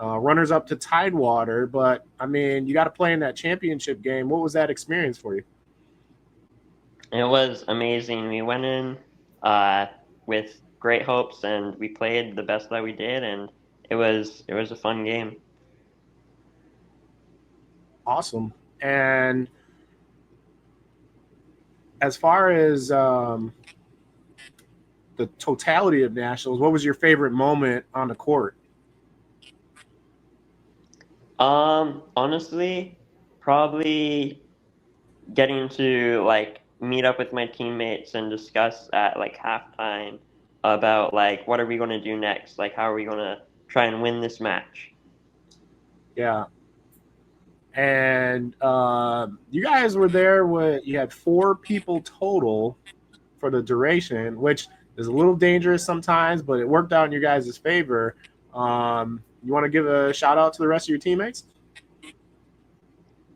Runners up to Tidewater, but I mean, you got to play in that championship game. What was that experience for you? It was amazing. We went in with great hopes, and we played the best that we did, and it was a fun game. Awesome. And as far as the totality of nationals, what was your favorite moment on the court? Honestly, probably getting to like meet up with my teammates and discuss at like halftime about like what are we going to do next? Like how are we going to try and win this match? Yeah. And you guys were there with you had 4 people total for the duration, which is a little dangerous sometimes, but it worked out in your guys' favor. You want to give a shout out to the rest of your teammates?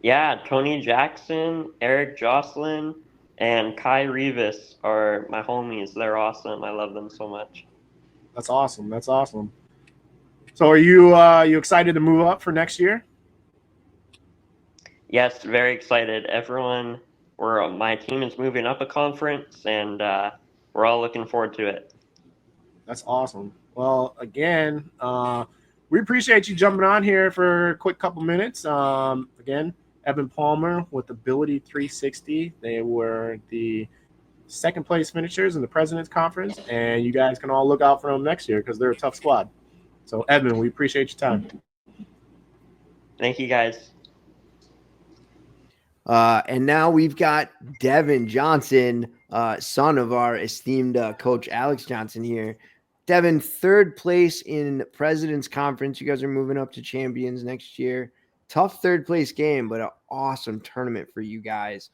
Yeah, Tony Jackson, Eric Jocelyn, and Kai Revis are my homies. They're awesome. I love them so much. That's awesome. That's awesome. So are you excited to move up for next year? Yes, very excited. Everyone, my team is moving up a conference, and we're all looking forward to it. That's awesome. Well, again, we appreciate you jumping on here for a quick couple minutes. Again, Evan Palmer with Ability 360. They were the second place finishers in the President's Conference, and you guys can all look out for them next year because they're a tough squad. So, Evan, we appreciate your time. Thank you, guys. And now we've got Devin Johnson, son of our esteemed coach Alex Johnson here. Devin, third place in President's Conference. You guys are moving up to champions next year. tough third place game, but an awesome tournament for you guys.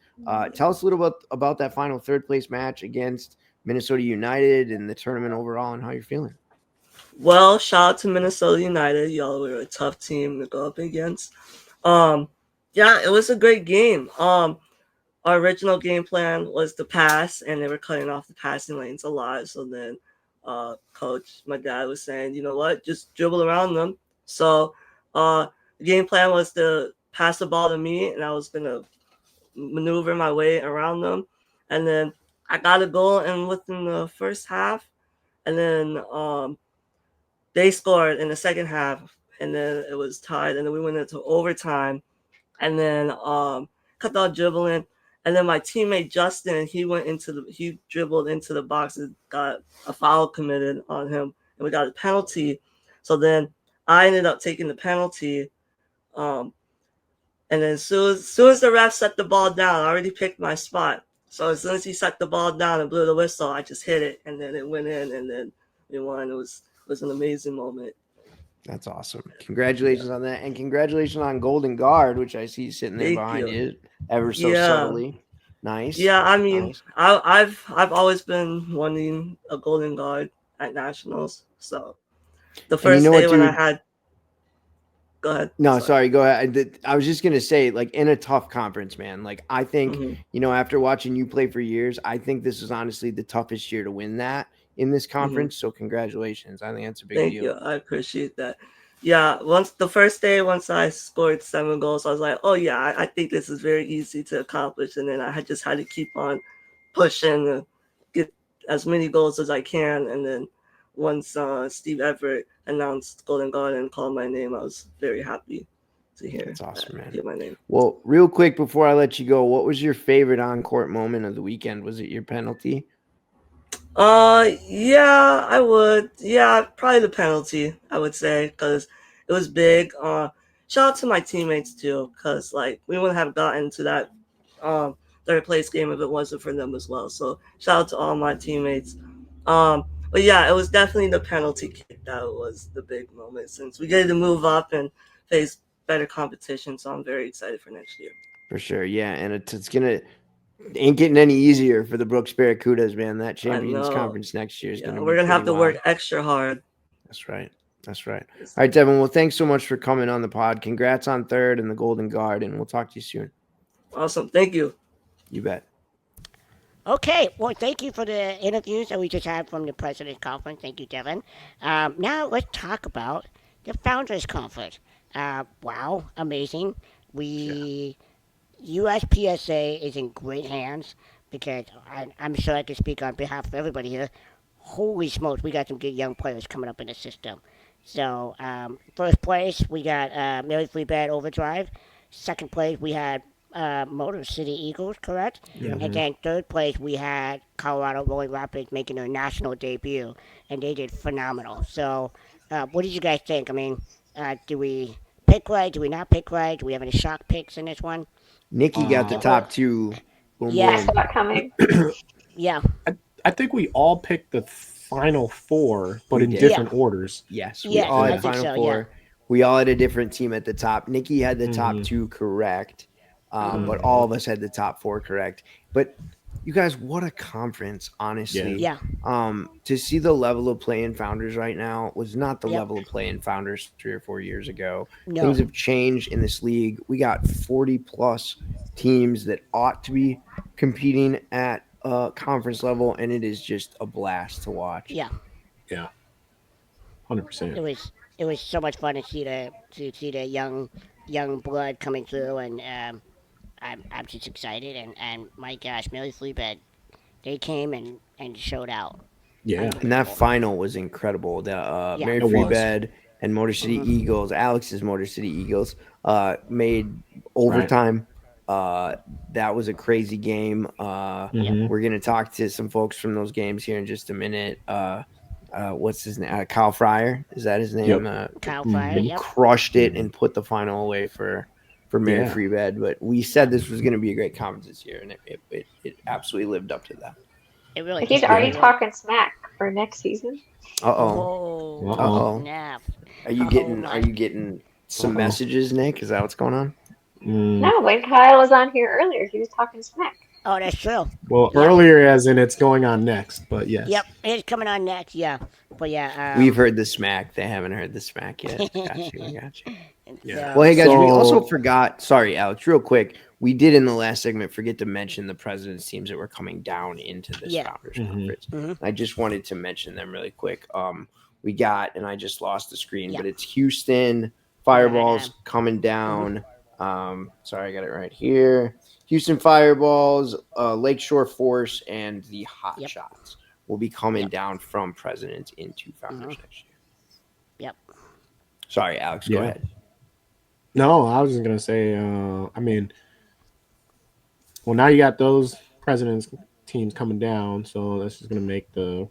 Tell us a little bit about that final third place match against Minnesota United and the tournament overall and how you're feeling. Well, shout out to Minnesota United. Y'all were a tough team to go up against. Yeah, it was a great game. Our original game plan was to pass, and they were cutting off the passing lanes a lot. So then, coach, my dad was saying, you know what, just dribble around them. So, the game plan was to pass the ball to me, and I was gonna maneuver my way around them, and then I got a goal, and within the first half, and then they scored in the second half, and then it was tied, and then we went into overtime, and then cut out dribbling, and then my teammate Justin, he dribbled into the box and got a foul committed on him, and we got a penalty. So then I ended up taking the penalty, and then as soon as the ref set the ball down, I already picked my spot. So as soon as he set the ball down and blew the whistle, I just hit it, and then it went in, and then we won. It was an amazing moment. That's awesome. Congratulations on that. And congratulations on Golden Guard, which I see sitting there behind you ever so subtly. Nice. Yeah, I mean, nice. I've always been wanting a Golden Guard at Nationals. So the first day when I had go ahead. No, sorry, go ahead. I was just going to say, like, in a tough conference, man, like, I think, after watching you play for years, I think this is honestly the toughest year to win that in this conference. So congratulations. I think that's a big deal. Thank you. I appreciate that. Yeah, once I scored 7 goals, I was like, oh yeah, I think this is very easy to accomplish. And then I just had to keep on pushing to get as many goals as I can. And then once Steve Everett announced Golden Guard and called my name, I was very happy to hear. That's awesome, man. Hear my name. Well, real quick before I let you go, what was your favorite on-court moment of the weekend? Was it your penalty? Yeah, I would. Yeah, probably the penalty, I would say, because it was big. Shout out to my teammates too, because like we wouldn't have gotten to that third place game if it wasn't for them as well. So shout out to all my teammates. But yeah, it was definitely the penalty kick that was the big moment since we get to move up and face better competition. So I'm very excited for next year. For sure, yeah, and it's gonna. Ain't getting any easier for the Brooks Barracudas, man. That Champions Conference next year is going to be. We're going to have to work extra hard. That's right. That's right. All right, Devin. Well, thanks so much for coming on the pod. Congrats on third and the Golden Guard, and we'll talk to you soon. Awesome. Thank you. You bet. Okay. Well, thank you for the interviews that we just had from the President's Conference. Thank you, Devin. Now let's talk about the Founders Conference. Wow. Amazing. USPSA is in great hands because I'm sure I can speak on behalf of everybody here. Holy smokes, we got some good young players coming up in the system. So, first place, we got Mary Free Bad Overdrive. Second place, we had Motor City Eagles, correct? Yeah. And then third place, we had Colorado Rolling Rapids making their national debut, and they did phenomenal. So, what did you guys think? I mean, do we pick right? Do we not pick right? Do we have any shock picks in this one? Nikki got the top 2. Boom, yeah, boom. I saw that coming. Yeah. I think we all picked the final 4, but in different orders. Yes, we all had final 4. Yeah. We all had a different team at the top. Nikki had the top 2 correct, but all of us had the top 4 correct. But you guys, what a conference, honestly. Yeah. To see the level of play in Founders right now was not the level of play in Founders 3 or 4 years ago. No. Things have changed in this league. We got 40-plus teams that ought to be competing at conference level, and it is just a blast to watch. Yeah. Yeah. 100%. It was so much fun to see the young blood coming through, and I'm just excited, and my gosh, Mary Fleabag, they came and showed out. Yeah. And that final was incredible. The Mary Freebed and Motor City Eagles, Alex's Motor City Eagles, made overtime. Right. That was a crazy game. We're going to talk to some folks from those games here in just a minute. What's his name? Kyle Fryer. Is that his name? Kyle Fryer, crushed it and put the final away for Mary Freebed. But we said this was going to be a great conference this year, and it absolutely lived up to that. It really. He's already talking smack for next season. Oh, snap! Are you getting some messages, Nick? Is that what's going on? No, when Kyle was on here earlier, he was talking smack. Oh, that's true. Well, Yep. earlier, as in it's going on next, but yes. Yep, it's coming on next. Yeah, but yeah, We've heard the smack. They haven't heard the smack yet. Got you. Yeah. Well, hey guys, we also So- forgot. Sorry, Alex, real quick. We did in the last segment forget to mention the president's teams that were coming down into this Yeah. founders conference. I just wanted to mention them really quick. We got, and I just lost the screen, but it's Houston Fireballs coming down. Sorry, I got it right here. Houston Fireballs, Lakeshore Force, and the Hot Shots will be coming down from Presidents into Founders next year. Yep. Sorry, Alex, go ahead. No, I was just gonna say. I mean, well, now you got those Presidents teams coming down, so that's just gonna make the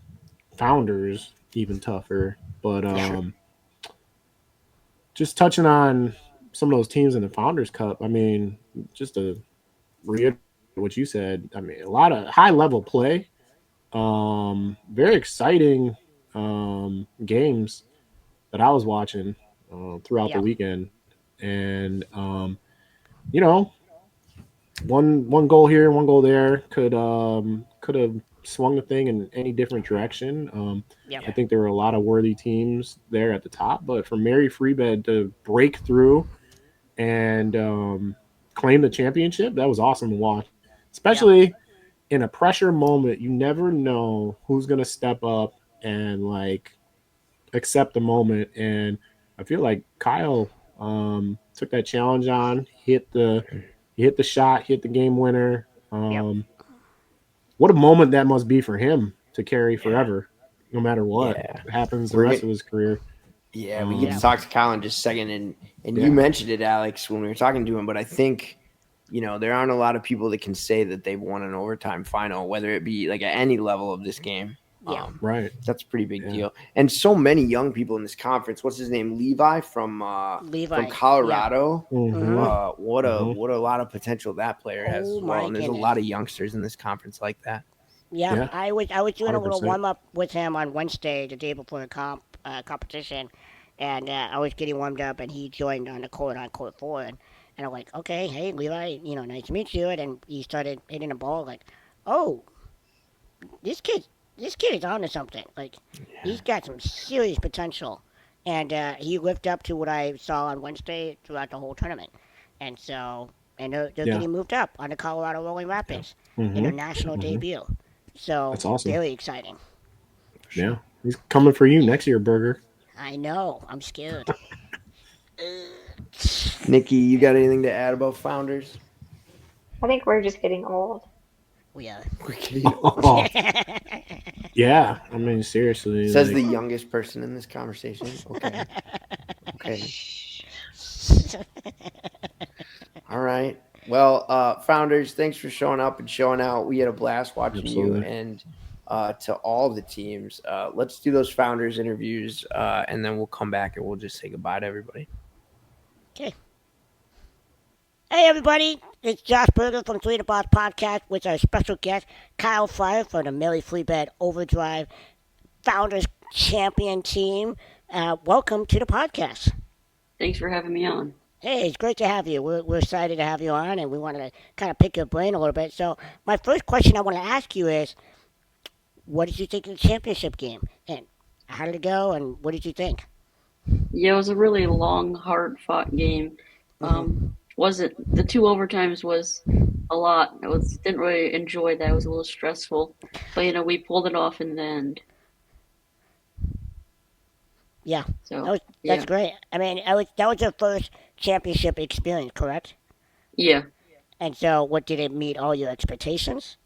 Founders even tougher. But just touching on some of those teams in the Founders Cup. I mean, just to reiterate what you said. I mean, a lot of high level play. Very exciting games that I was watching throughout the weekend, and you know, one goal here, one goal there could have swung the thing in any different direction. I think there were a lot of worthy teams there at the top, but for Mary Freebed to break through and claim the championship, that was awesome to watch, especially in a pressure moment. You never know who's going to step up and like accept the moment. And I feel like Kyle took that challenge on, hit the shot, hit the game winner. What a moment that must be for him to carry forever, no matter what happens the rest of his career. Yeah, we get to talk to Kyle in just a second, and you mentioned it, Alex, when we were talking to him. But I think, there aren't a lot of people that can say that they've won an overtime final, whether it be like at any level of this game. Right. That's a pretty big deal. And so many young people in this conference. What's his name? Levi from Colorado. What a lot of potential that player has as well. And there's a lot of youngsters in this conference like that. Yeah, I was doing 100%. a little warm up with him on Wednesday, the day before the competition, and I was getting warmed up, and he joined on court 4, and I'm like, okay, hey Levi, nice to meet you, and then he started hitting the ball, like, oh, this kid is on to something, like, he's got some serious potential, and he lived up to what I saw on Wednesday throughout the whole tournament, and so, and they're getting moved up on the Colorado Rolling Rapids in their national debut. So that's awesome. Very exciting. Yeah, he's coming for you next year, Burger. I know. I'm scared. Nikki, you got anything to add about Founders? I think we're just getting old. We are. We're getting old. Yeah, I mean, seriously. Says the youngest person in this conversation. Okay. All right. Well, Founders, thanks for showing up and showing out. We had a blast watching you, and to all the teams. Let's do those Founders interviews, and then we'll come back and we'll just say goodbye to everybody. Okay. Hey, everybody. It's Josh Berger from Three to Boss Podcast with our special guest, Kyle Fryer from the Mary Freebed Overdrive Founders Champion Team. Welcome to the podcast. Thanks for having me on. Hey, it's great to have you. We're excited to have you on, and we want to kind of pick your brain a little bit. So my first question I want to ask you is, what did you think of the championship game? And how did it go, and what did you think? Yeah, it was a really long, hard-fought game. Wasn't the 2 overtimes was a lot. Didn't really enjoy that. It was a little stressful, but we pulled it off in the end. Yeah, so that's great. I mean, that was your first championship experience, correct? Yeah. And so, what did it meet all your expectations?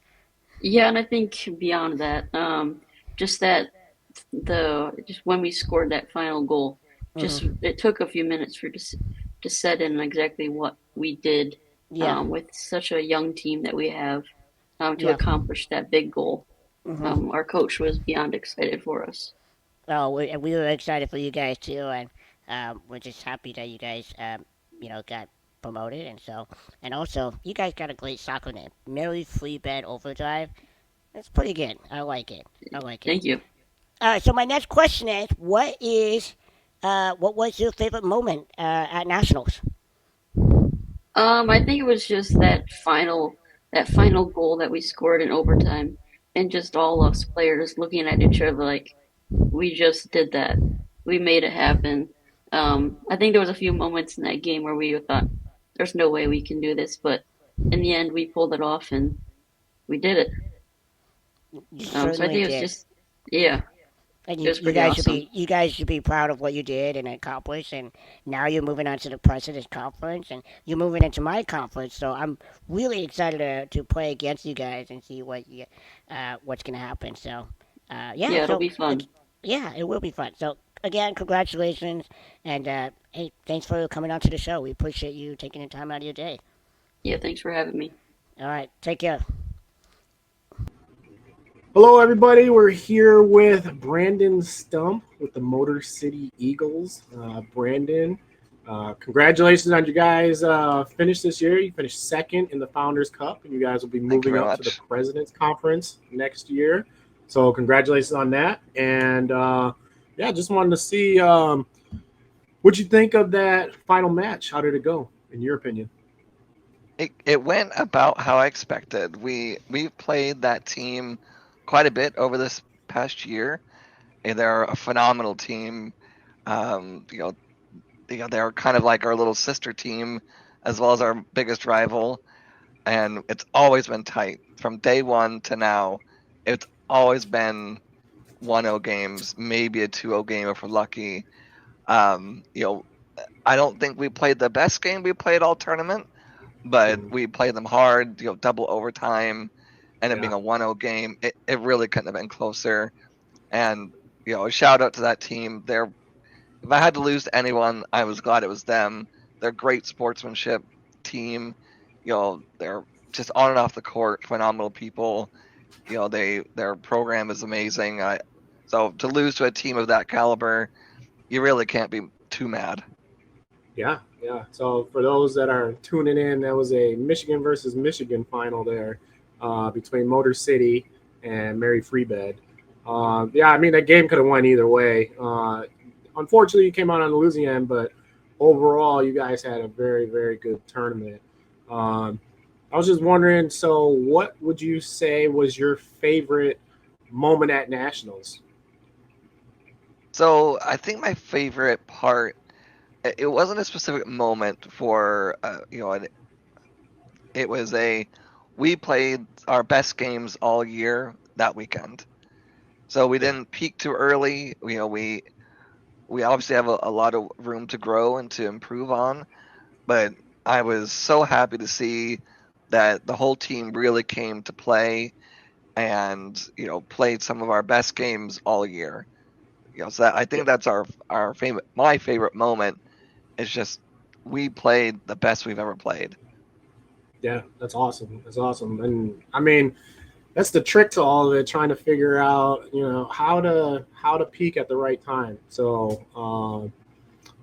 Yeah, and I think beyond that, just when we scored that final goal, it took a few minutes to set in exactly what we did. With such a young team that we have, to accomplish that big goal. Our coach was beyond excited for us. Oh, we were excited for you guys too, and we're just happy that you guys, got promoted, and also you guys got a great soccer name, Mary Freebed Overdrive. That's pretty good. I like it. Thank you. All right. So my next question is, what is what was your favorite moment at nationals? I think it was just that final goal that we scored in overtime, and just all us players looking at each other like we just did that. We made it happen. I think there was a few moments in that game where we thought, "There's no way we can do this," but in the end, we pulled it off and we did it. You So I certainly think it was did. just, yeah, And it was pretty awesome. you guys should be proud of what you did and accomplished. And now you're moving on to the President's Conference, and you're moving into my conference. So I'm really excited to play against you guys and see what's gonna happen. So yeah, Yeah, it'll so be fun. yeah, it will be fun. So again, congratulations, and hey, thanks for coming on to the show. We appreciate you taking the time out of your day. Yeah, thanks for having me. All right, take care. Hello, everybody. We're here with Brandon Stump with the Motor City Eagles. Brandon, congratulations on you guys finished this year. You finished second in the Founders Cup, and you guys will be Thank you moving very up to the much. President's Conference next year. So congratulations on that. And yeah, just wanted to see what'd you think of that final match. How did it go, in your opinion? It went about how I expected. We've played that team quite a bit over this past year, and they're a phenomenal team. They're kind of like our little sister team, as well as our biggest rival, and it's always been tight from day one to now. It's always been 1-0 games, maybe a 2-0 game if we're lucky. Um, you know, I don't think we played the best game we played all tournament, but we played them hard, double overtime, and it being a 1-0 game, it really couldn't have been closer. And, a shout out to that team. If I had to lose to anyone, I was glad it was them. They're great sportsmanship team. They're just on and off the court, phenomenal people. Their program is amazing. So to lose to a team of that caliber, you really can't be too mad. Yeah, yeah. So for those that are tuning in, that was a Michigan versus Michigan final there between Motor City and Mary Freebed. Yeah, I mean that game could have went either way. Unfortunately, you came out on the losing end, but overall, you guys had a very, very good tournament. I was just wondering, so what would you say was your favorite moment at nationals? So I think my favorite part, it wasn't a specific moment for it was we played our best games all year that weekend. So we didn't peak too early. We obviously have a lot of room to grow and to improve on, but I was so happy to see that the whole team really came to play and played some of our best games all year. So I think that's my favorite moment is just we played the best we've ever played. Yeah, that's awesome. That's awesome. And I mean, that's the trick to all of it, trying to figure out, how to peak at the right time. So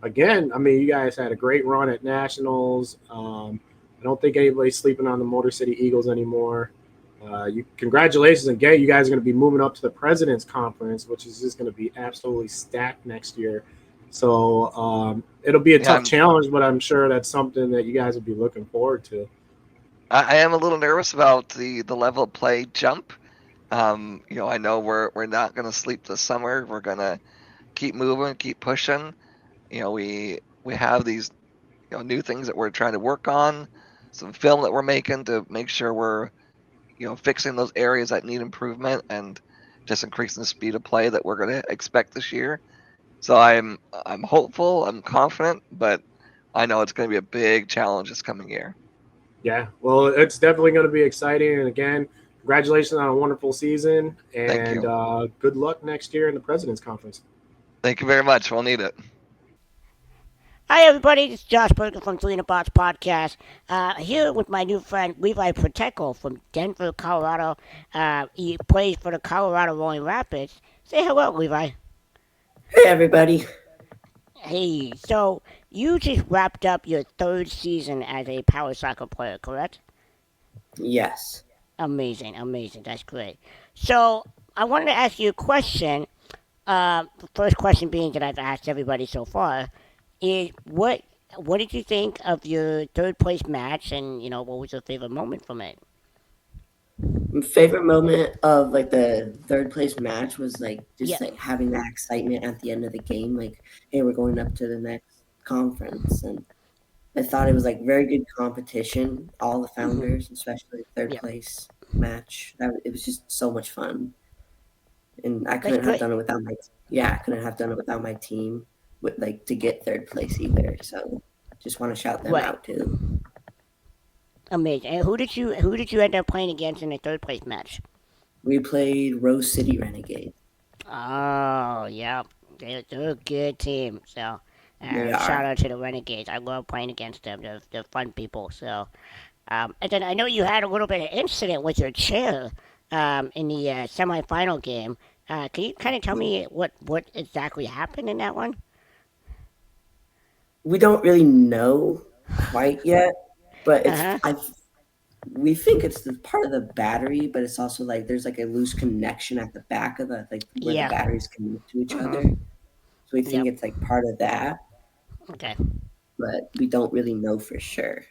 again, I mean, you guys had a great run at nationals. I don't think anybody's sleeping on the Motor City Eagles anymore. Congratulations again. You guys are going to be moving up to the President's Conference, which is just going to be absolutely stacked next year. So it'll be a tough challenge, but I'm sure that's something that you guys will be looking forward to. I am a little nervous about the level of play jump. I know we're not going to sleep this summer. We're going to keep moving, keep pushing. We have these new things that we're trying to work on, some film that we're making to make sure we're fixing those areas that need improvement and just increasing the speed of play that we're going to expect this year. So I'm hopeful, I'm confident, but I know it's going to be a big challenge this coming year. Yeah, well, it's definitely going to be exciting. And again, congratulations on a wonderful season, and good luck next year in the President's Conference. Thank you very much. We'll need it. Hi, everybody. This is Josh Berger from Three in a Box Podcast. Here with my new friend, Levi Pateco from Denver, Colorado. He plays for the Colorado Rolling Rapids. Say hello, Levi. Hey, everybody. Hey, so you just wrapped up your third season as a power soccer player, correct? Yes. Amazing, amazing. That's great. So I wanted to ask you a question. First question being that I've asked everybody so far is what did you think of your third place match, and what was your favorite moment from it? My favorite moment of like the third place match was like Yeah. just like having that excitement at the end of the game. Like, hey, we're going up to the next conference, and I thought it was like very good competition. All the Mhm. founders, especially the third Yeah. place match, that it was just so much fun. And I That's couldn't have great. done it without I couldn't have done it without my team with like to get third place either. So just want to shout them Right. out too. Amazing. And who did you end up playing against in the third place match? We played Rose City Renegade. Oh, yeah. They're a good team. So, They shout are. out to the Renegades. I love playing against them. They're fun people. So, and then I know you had a little bit of incident with your chair in the semifinal game. Can you kind of tell me what exactly happened in that one? We don't really know quite yet, but Uh huh. we think it's the part of the battery, but it's also like there's like a loose connection at the back of the like where the Yeah. batteries connect to each Uh-huh. other. So we think Yep. it's like part of that, Okay. but we don't really know for sure.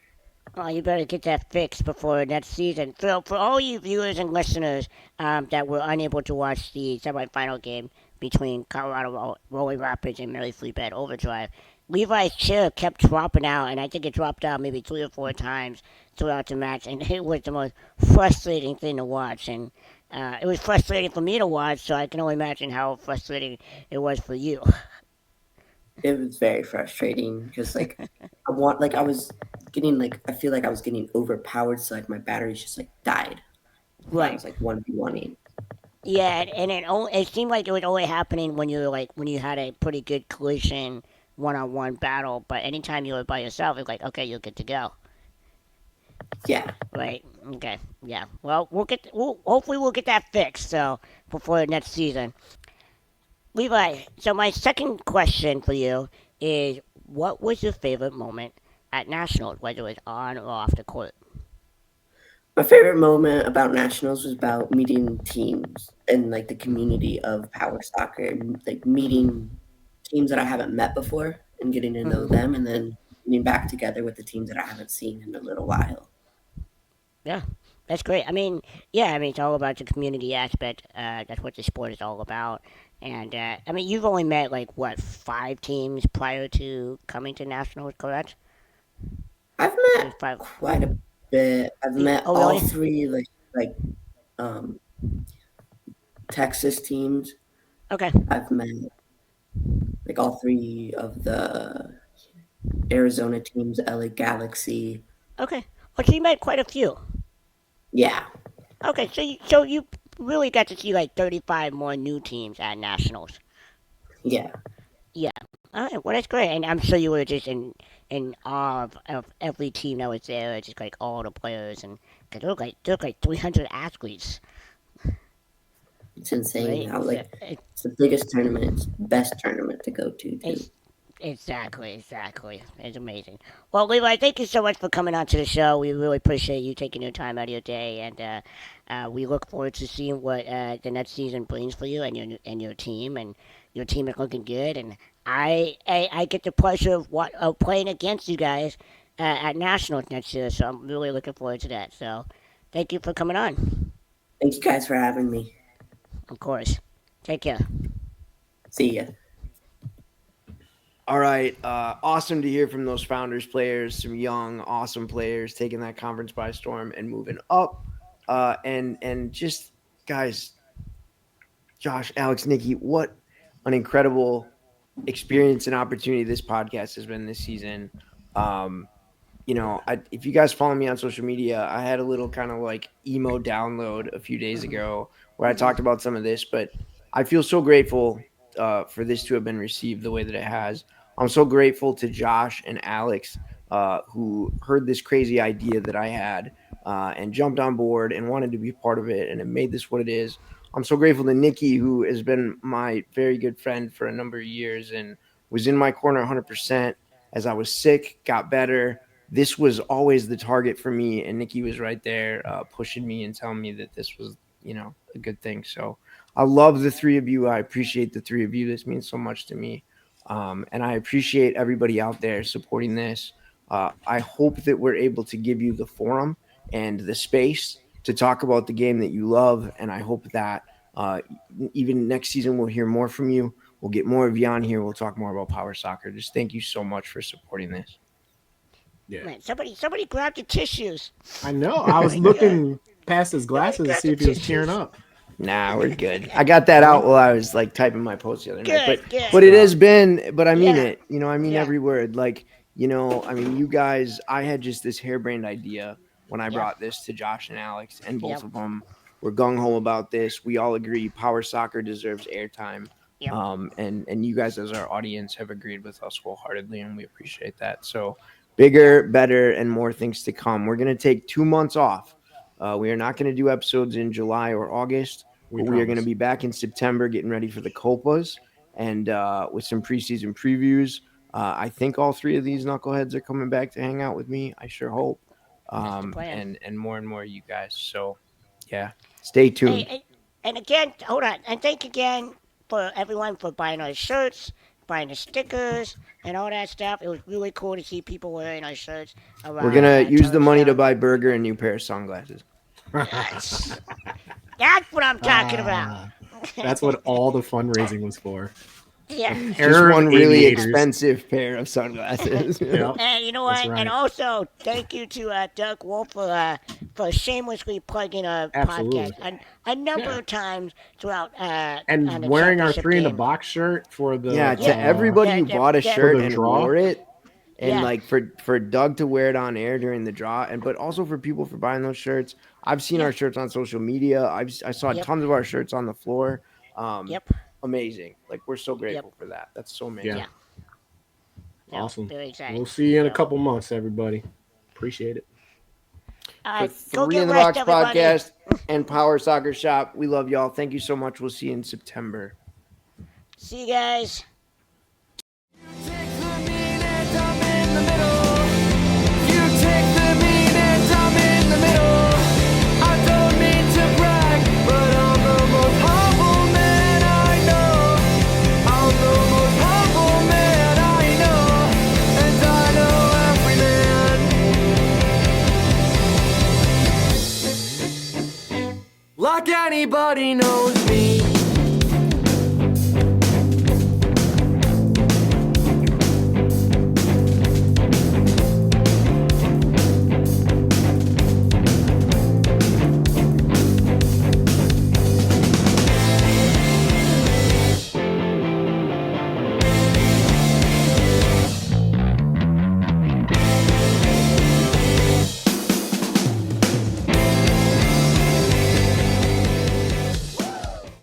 Well, you better get that fixed before next season. For all you viewers and listeners that were unable to watch the semifinal game between Colorado Rolling Rapids and Mary Free Bed Overdrive, Levi's chair kept dropping out, and I think it dropped out maybe 3 or 4 times throughout the match, and it was the most frustrating thing to watch. And it was frustrating for me to watch, so I can only imagine how frustrating it was for you. It was very frustrating because I was getting like I feel like I was getting overpowered, so like my batteries just like died. I Right. was like 1v1ing. Yeah, and it seemed like it was only happening when you were like when you had a pretty good collision one-on-one battle. But anytime you were by yourself, it's like okay, you're good to go. Yeah. Right? Okay. Yeah. Well, we'll hopefully we'll get that fixed. So before next season, Levi. So my second question for you is, what was your favorite moment at nationals, whether it was on or off the court? My favorite moment about nationals was about meeting teams and like the community of power soccer and like Mhm. meeting teams that I haven't met before and getting to know Mhm. them and then getting back together with the teams that I haven't seen in a little while. Yeah, that's great. I mean, yeah, I mean, it's all about the community aspect. That's what the sport is all about. And I mean, you've only met like what 5 teams prior to coming to nationals, correct? I've It met was five. quite a bit. I've met Oh, all really? three like um Texas teams. Okay. I've met like all three of the Arizona teams, LA Galaxy. Okay. Well, so you met quite a few. Yeah. Okay, so you really got to see like 35 more new teams at nationals. Yeah. Yeah. All right. Well, that's great. And I'm sure you were just in awe of every team that was there, just like all the players, and cause there look like 300 athletes, It's insane right? how So like it's the biggest tournament, it's the best tournament to go to too. it's exactly. It's amazing. Well, Levi, thank you so much for coming on to the show. We really appreciate you taking your time out of your day, and we look forward to seeing what the next season brings for you and your team. And your team is looking good. And I get the pleasure of playing against you guys at nationals next year. So I'm really looking forward to that. So thank you for coming on. Thank you guys for having me. Of course. Take care. See ya. All right. Awesome to hear from those founders players, some young, awesome players taking that conference by storm and moving up. And just guys, Josh, Alex, Nikki, what an incredible experience and opportunity this podcast has been this season. Um, if you guys follow me on social media, I had a little kind of like emo download a few days ago where I talked about some of this, but I feel so grateful for this to have been received the way that it has. I'm so grateful to Josh and Alex who heard this crazy idea that I had and jumped on board and wanted to be part of it, and it made this what it is. I'm so grateful to Nikki, who has been my very good friend for a number of years and was in my corner 100% as I was sick, got better. This was always the target for me, and Nikki was right there pushing me and telling me that this was, a good thing. So I love the three of you. I appreciate the three of you. This means so much to me. And I appreciate everybody out there supporting this. I hope that we're able to give you the forum and the space to talk about the game that you love. And I hope that even next season we'll hear more from you. We'll get more of you on here. We'll talk more about Power Soccer. Just thank you so much for supporting this. Yeah. Man, somebody grab the tissues. I know. I was looking past his glasses to see if he was tearing up. Nah, we're good. I got that out while I was like typing my post the other night. Good. But it has been, but I mean Yeah. it. You know, I mean Yeah. every word. Like, you know, I mean, you guys, I had just this harebrained idea when I brought this to Josh and Alex, and both of them were gung ho about this. We all agree Power Soccer deserves airtime. Yep. And you guys as our audience have agreed with us wholeheartedly, and we appreciate that. So bigger, better, and more things to come. We're going to take 2 months off. We are not going to do episodes in July or August. But we are going to be back in September getting ready for the Copas and with some preseason previews. I think all three of these knuckleheads are coming back to hang out with me. I sure hope. And more and more of you guys. So, yeah, stay tuned. Hey, and again, hold on. And thank you again for everyone for buying our shirts, buying the stickers, and all that stuff. It was really cool to see people wearing our shirts around. We're going to use the money to buy Burger and a new pair of sunglasses. Yes. That's what I'm talking about. That's what all the fundraising was for. Yeah. Just one really expensive pair of sunglasses. Yep. And you know what? Right. And also, thank you to Doug Wolf for shamelessly plugging our podcast a number of times throughout. And wearing our 3 in the box shirt for the to everybody who bought a shirt and wore it. And Yeah. like for Doug to wear it on air during the draw, but also for people for buying those shirts. I've seen our shirts on social media. I saw tons of our shirts on the floor. Amazing. Like, we're so grateful for that. That's so amazing. Yeah. Awesome. Very exciting. We'll see you in a couple months, everybody. Appreciate it. For Three in the Box podcast and Power Soccer Shop. We love y'all. Thank you so much. We'll see you in September. See you guys. Like anybody knows me.